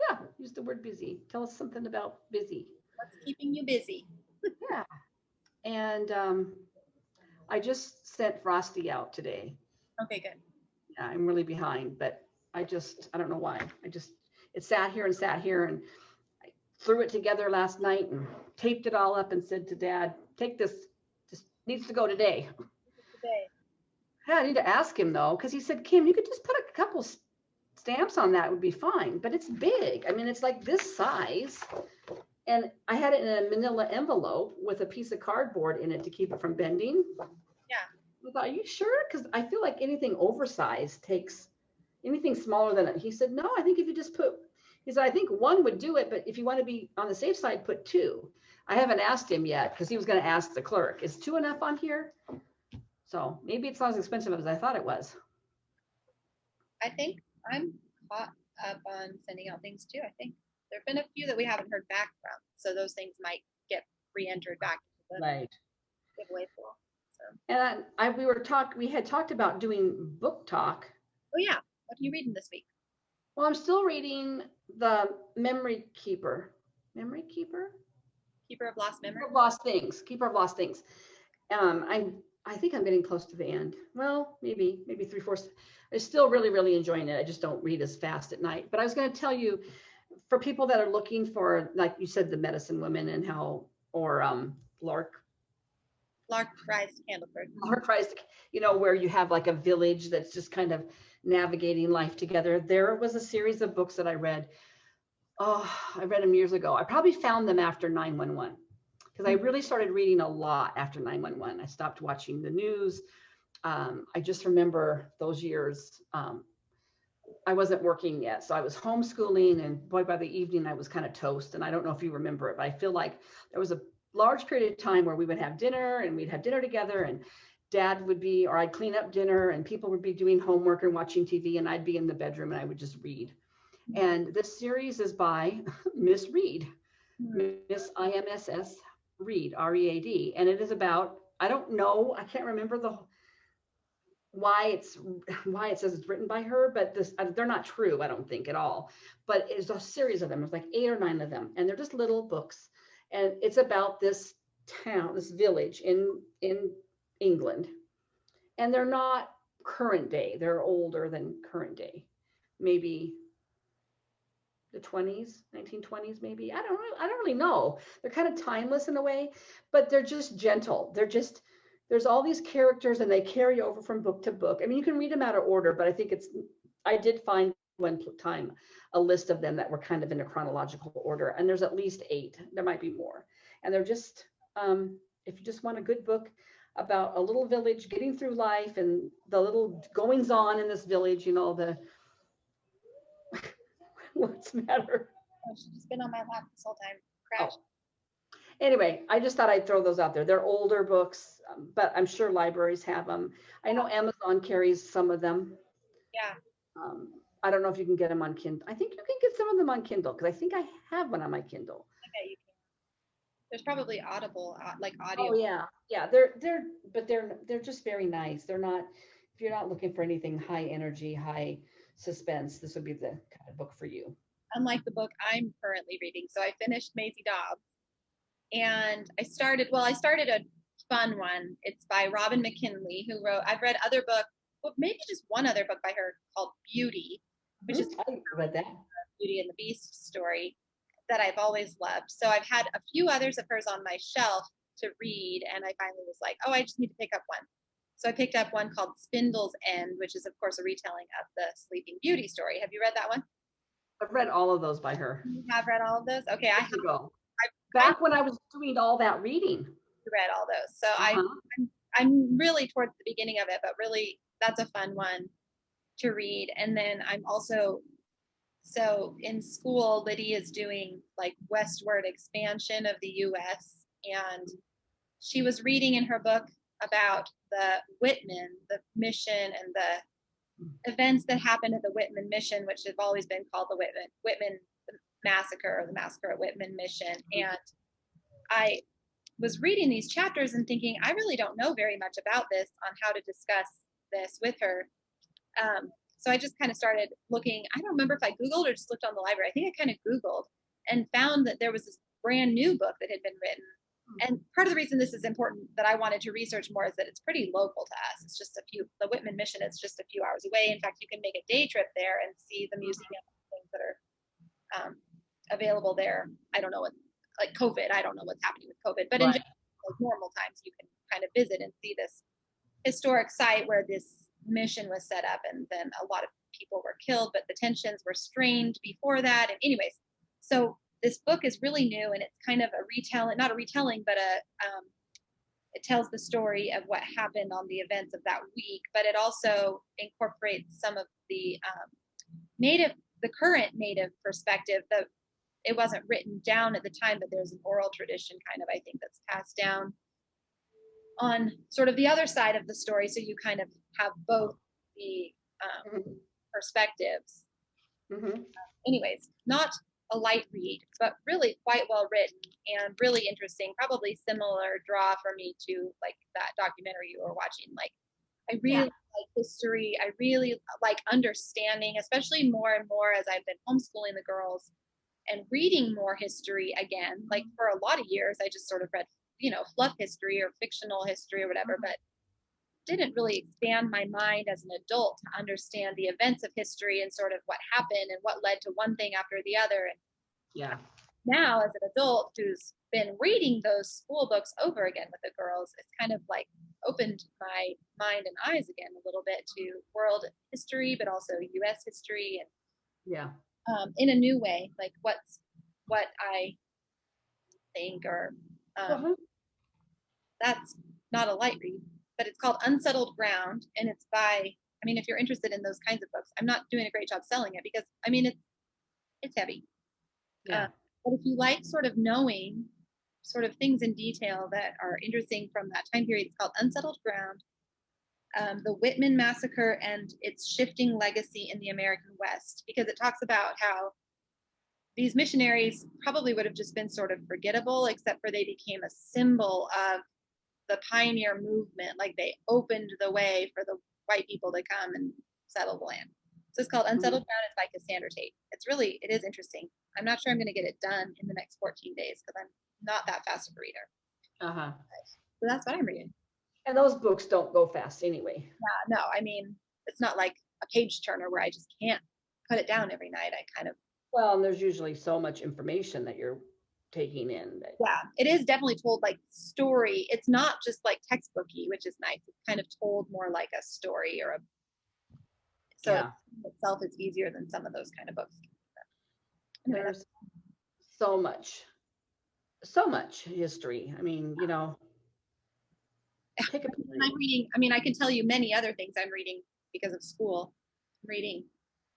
Speaker 2: Yeah, use the word busy. Tell us something about busy.
Speaker 1: What's keeping you busy?
Speaker 2: Yeah. And I just sent Frosty out today.
Speaker 1: Okay, good.
Speaker 2: Yeah, I'm really behind, but I don't know why. It sat here, and I threw it together last night and taped it all up and said to Dad, take this, just needs to go today. Yeah, I need to ask him though, because he said, Kim, you could just put a couple stamps on that, would be fine, but it's big. I mean, it's like this size. And I had it in a manila envelope with a piece of cardboard in it to keep it from bending.
Speaker 1: Yeah.
Speaker 2: I thought, are you sure? Because I feel like anything oversized takes, anything smaller than it. He said, no, I think if you just he said, I think one would do it, but if you want to be on the safe side, put two. I haven't asked him yet, because he was going to ask the clerk, is 2 enough on here? So maybe it's not as expensive as I thought it was.
Speaker 1: I think I'm caught up on sending out things too. I think there have been a few that we haven't heard back from. So those things might get re-entered back into the giveaway pool. So.
Speaker 2: And we had talked about doing book talk.
Speaker 1: Oh yeah. What are you reading this week?
Speaker 2: Well, I'm still reading the Memory Keeper. Memory Keeper?
Speaker 1: Keeper of Lost Memory?
Speaker 2: Keeper of Lost Things. Keeper of Lost Things. I think I'm getting close to the end. Well, maybe 3/4. I'm still really, really enjoying it. I just don't read as fast at night. But I was going to tell you, for people that are looking for, like you said, the Medicine Women and how, or Lark
Speaker 1: Rise to Candleford.
Speaker 2: Lark Rise, where you have like a village that's just kind of navigating life together. There was a series of books that I read. Oh, I read them years ago. I probably found them after 9/11. Because I really started reading a lot after 9/11. I stopped watching the news. I just remember those years. I wasn't working yet, so I was homeschooling, and boy, by the evening I was kind of toast. And I don't know if you remember it, but I feel like there was a large period of time where we would have dinner, and we'd have dinner together, and Dad would be, or I'd clean up dinner, and people would be doing homework and watching TV, and I'd be in the bedroom and I would just read. And this series is by Miss Reed, Miss IMSS Reed, R-E-A-D, and it is about, I don't know, I can't remember why it says it's written by her, but they're not true, I don't think at all. But it's a series of them. It's like 8 or 9 of them, and they're just little books. And it's about this town, this village in England. And they're not current day. They're older than current day. Maybe the 20s, 1920s, maybe. I don't really know. They're kind of timeless in a way, but they're just gentle. There's all these characters and they carry over from book to book. I mean, you can read them out of order, but I did find one time a list of them that were kind of in a chronological order, and there's at least 8. There might be more. And they're just, if you just want a good book about a little village getting through life and the little goings on in this village, what's the matter?
Speaker 1: Oh, she's just been on my lap this whole time. Crash.
Speaker 2: Oh. Anyway, I just thought I'd throw those out there. They're older books, but I'm sure libraries have them. I know Amazon carries some of them.
Speaker 1: Yeah.
Speaker 2: I don't know if you can get them on Kindle. I think you can get some of them on Kindle because I think I have one on my Kindle.
Speaker 1: Okay, you can. There's probably Audible, like audio.
Speaker 2: Oh yeah. They're just very nice. They're not. If you're not looking for anything high energy, high suspense, this would be the kind of book for you.
Speaker 1: Unlike the book I'm currently reading, so I finished Maisie Dobbs, and I started a fun one. It's by Robin McKinley, who wrote. I've read other books, well, maybe just one other book by her called Beauty, which is
Speaker 2: I read that.
Speaker 1: Beauty and the Beast story that I've always loved. So I've had a few others of hers on my shelf to read, and I finally was like, oh, I just need to pick up one. So I picked up one called Spindle's End, which is, of course, a retelling of the Sleeping Beauty story. Have you read that one?
Speaker 2: I've read all of those by her.
Speaker 1: You have read all of those? Okay, I have.
Speaker 2: Back when I was doing all that reading.
Speaker 1: Read all those. So I'm really towards the beginning of it, but really that's a fun one to read. And then I'm also, so in school, Liddy is doing like westward expansion of the US, and she was reading in her book about the Whitman, the mission, and the events that happened at the Whitman mission, which have always been called the Whitman massacre, or the massacre at Whitman mission. And I was reading these chapters and thinking, I really don't know very much about this, on how to discuss this with her. So I just kind of started looking. I don't remember if I Googled or just looked on the library. I think I kind of Googled and found that there was this brand new book that had been written. And part of the reason this is important that I wanted to research more is that it's pretty local to us. It's just the Whitman mission is just a few hours away. In fact, you can make a day trip there and see the museum and things that are available there. I don't know what, like COVID, I don't know what's happening with COVID, but in general, like normal times, you can kind of visit and see this historic site where this mission was set up, and then a lot of people were killed, but the tensions were strained before that. And anyways, so this book is really new, and it's kind of a retelling, not a retelling, but it tells the story of what happened on the events of that week, but it also incorporates some of the current Native perspective. It wasn't written down at the time, but there's an oral tradition kind of, I think, that's passed down on sort of the other side of the story. So you kind of have both the perspectives. Anyways, not a light read, but really quite well written and really interesting. Probably similar draw for me to like that documentary you were watching. Like, I really like history. I really like understanding, especially more and more as I've been homeschooling the girls and reading more history again. Like for a lot of years, I just sort of read, fluff history or fictional history or whatever, but didn't really expand my mind as an adult to understand the events of history and sort of what happened and what led to one thing after the other. And now as an adult who's been reading those school books over again with the girls, it's kind of like opened my mind and eyes again a little bit to world history, but also US history, and in a new way, like what I think, or that's not a light read, but it's called Unsettled Ground, and it's by, I mean, if you're interested in those kinds of books, I'm not doing a great job selling it because, I mean, it's heavy. But if you like sort of knowing sort of things in detail that are interesting from that time period, it's called Unsettled Ground, the Whitman Massacre and its Shifting Legacy in the American West, because it talks about how these missionaries probably would have just been sort of forgettable, except for they became a symbol of the pioneer movement. Like they opened the way for the white people to come and settle the land. So it's called Unsettled Ground. It's by Cassandra Tate. It is interesting. I'm not sure I'm going to get it done in the next 14 days because I'm not that fast of a reader. So that's what I'm reading.
Speaker 2: And those books don't go fast anyway.
Speaker 1: Yeah, no, I mean, it's not like a page turner where I just can't put it down every night. I kind of.
Speaker 2: Well, and there's usually so much information that you're taking in.
Speaker 1: Yeah, it is definitely told like story. It's not just like textbooky, which is nice. It's kind of told more like a story or a. So itself is easier than some of those kind of books. Anyway,
Speaker 2: there's so much history. I mean, you know. Take a
Speaker 1: I'm reading. I mean, I can tell you many other things I'm reading because of school. I'm reading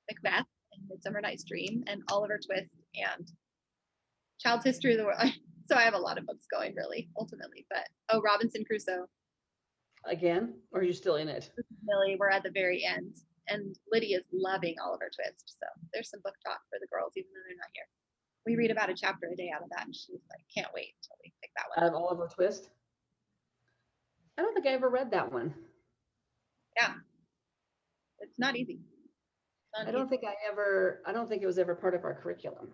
Speaker 1: Macbeth and Midsummer Night's Dream and Oliver Twist and Child's History of the World. So I have a lot of books going, really, ultimately. But Robinson Crusoe.
Speaker 2: Again, or are you still in it?
Speaker 1: Millie, we're at the very end, and Lydia's loving Oliver Twist. So there's some book talk for the girls, even though they're not here. We read about a chapter a day out of that, and she's like, "Can't wait until we pick that one."
Speaker 2: Out of Oliver Twist. I don't think I ever read that one.
Speaker 1: Yeah, it's not easy.
Speaker 2: I don't think it was ever part of our curriculum.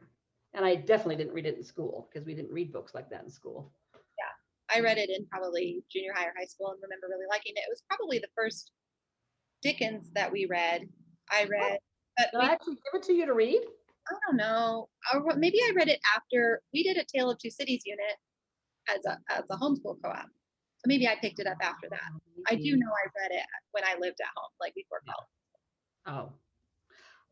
Speaker 2: And I definitely didn't read it in school because we didn't read books like that in school.
Speaker 1: Yeah, I read it in probably junior high or high school and remember really liking it. It was probably the first Dickens that we read. I read.
Speaker 2: Did I actually give it to you to read?
Speaker 1: I don't know. Or maybe I read it after we did a Tale of Two Cities unit as a homeschool co-op. So maybe I picked it up after that. I do know I read it when I lived at home, like before college.
Speaker 2: Oh,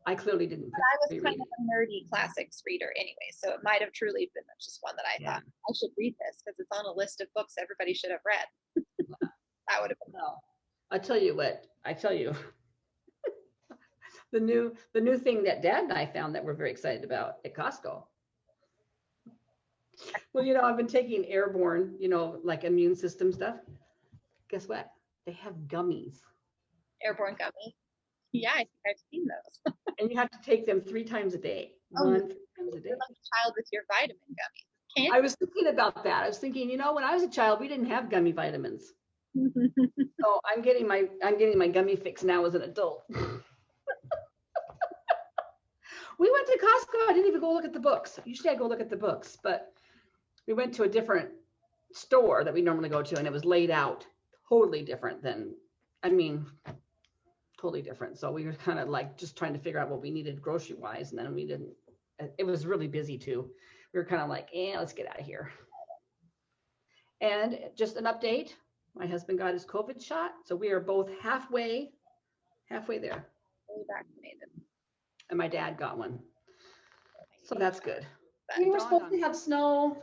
Speaker 2: I clearly didn't.
Speaker 1: But I was kind of a nerdy classics reader anyway, so it might have truly been just one that I thought I should read this because it's on a list of books everybody should have read. That would have been.
Speaker 2: No, I tell you what. the new thing that Dad and I found that we're very excited about at Costco. Well, you know, I've been taking airborne, you know, like immune system stuff. Guess what? They have gummies.
Speaker 1: Airborne gummy. Yeah, I think I've seen those.
Speaker 2: And you have to take them 3 times a day. 3 times a day.
Speaker 1: You're like a child with your vitamin gummies.
Speaker 2: I was thinking about that. I was thinking, you know, when I was a child, we didn't have gummy vitamins. So I'm getting my gummy fix now as an adult. We went to Costco. I didn't even go look at the books. Usually I go look at the books, but we went to a different store that we normally go to, and it was laid out totally different than, totally different. So we were kind of like just trying to figure out what we needed grocery wise, and then we didn't. It was really busy too. We were kind of like, let's get out of here. And just an update, my husband got his COVID shot, so we are both halfway there.
Speaker 1: Fully vaccinated.
Speaker 2: And my dad got one, so that's good. We were supposed to have snow,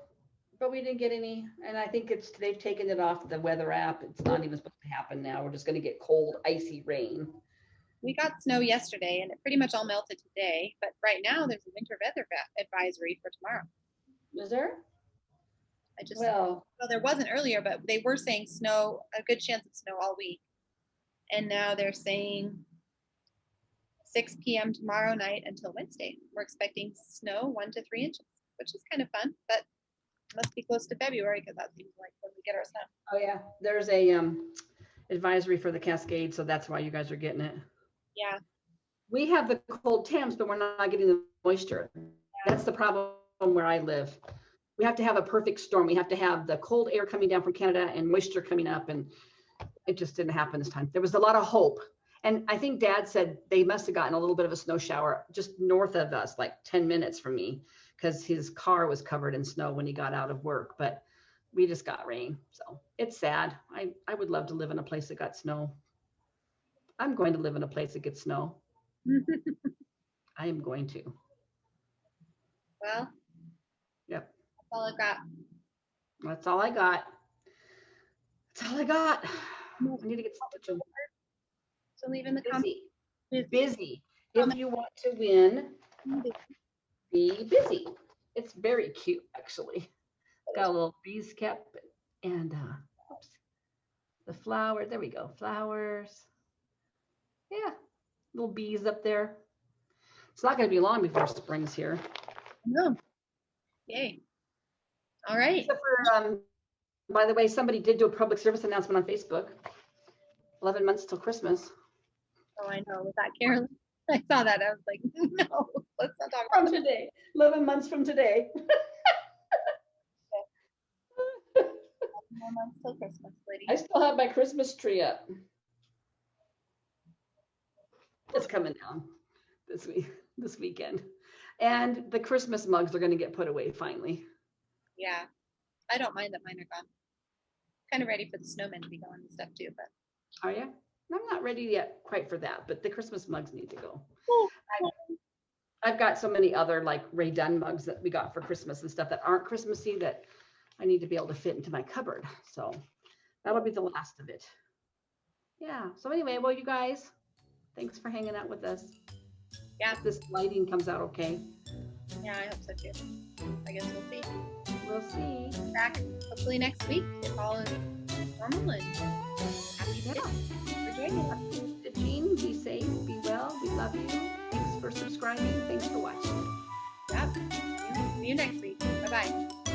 Speaker 2: but we didn't get any. And I think they've taken it off the weather app. It's not even supposed to happen now. We're just going to get cold, icy rain.
Speaker 1: We got snow yesterday, and it pretty much all melted today. But right now, there's a winter weather advisory for tomorrow.
Speaker 2: Is there?
Speaker 1: Well, there wasn't earlier, but they were saying snow, a good chance of snow all week. And now they're saying 6 p.m. tomorrow night until Wednesday. We're expecting snow 1 to 3 inches, which is kind of fun, but it must be close to February because that seems like when we get our snow.
Speaker 2: Oh yeah, there's a advisory for the Cascade, so that's why you guys are getting it.
Speaker 1: Yeah.
Speaker 2: We have the cold temps, but we're not getting the moisture. Yeah. That's the problem where I live. We have to have a perfect storm. We have to have the cold air coming down from Canada and moisture coming up, and it just didn't happen this time. There was a lot of hope. And I think Dad said they must have gotten a little bit of a snow shower just north of us, like 10 minutes from me, because his car was covered in snow when he got out of work. But we just got rain. So it's sad. I would love to live in a place that got snow. I'm going to live in a place that gets snow. I am going to.
Speaker 1: Well.
Speaker 2: Yep.
Speaker 1: That's all I got.
Speaker 2: That's all I got. That's all I got. I need to get stitching.
Speaker 1: So leave in the comments.
Speaker 2: Busy. If you want to win, be busy. It's very cute, actually. Got a little bees cap and oops, the flower. There we go. Flowers. Yeah, little bees up there. It's not going to be long before spring's here.
Speaker 1: No. Yay. All right.
Speaker 2: Except for, by the way, somebody did do a public service announcement on Facebook. 11 months till Christmas.
Speaker 1: Oh, I know. Was that Carolyn? I saw that. I was like, no, let's not talk
Speaker 2: From
Speaker 1: about it.
Speaker 2: today, 11 months from today.
Speaker 1: 11 more months till Christmas, lady.
Speaker 2: I still have my Christmas tree up. It's coming down this weekend. And the Christmas mugs are going to get put away finally.
Speaker 1: Yeah. I don't mind that mine are gone. Kind of ready for the snowmen to be gone and stuff too, but.
Speaker 2: Are you? I'm not ready yet quite for that, but the Christmas mugs need to go. I've got so many other like Ray Dunn mugs that we got for Christmas and stuff that aren't Christmassy that I need to be able to fit into my cupboard. So that'll be the last of it. Yeah. So anyway, well, you guys, thanks for hanging out with us.
Speaker 1: Yeah.
Speaker 2: If this lighting comes out okay.
Speaker 1: Yeah, I hope so too. I guess we'll see.
Speaker 2: We'll see.
Speaker 1: Back hopefully next week if all is normal and happy to for joining us.
Speaker 2: Jean, be safe, be well. We love you. Thanks for subscribing. Thanks for watching.
Speaker 1: Yep. See you next week. Bye-bye.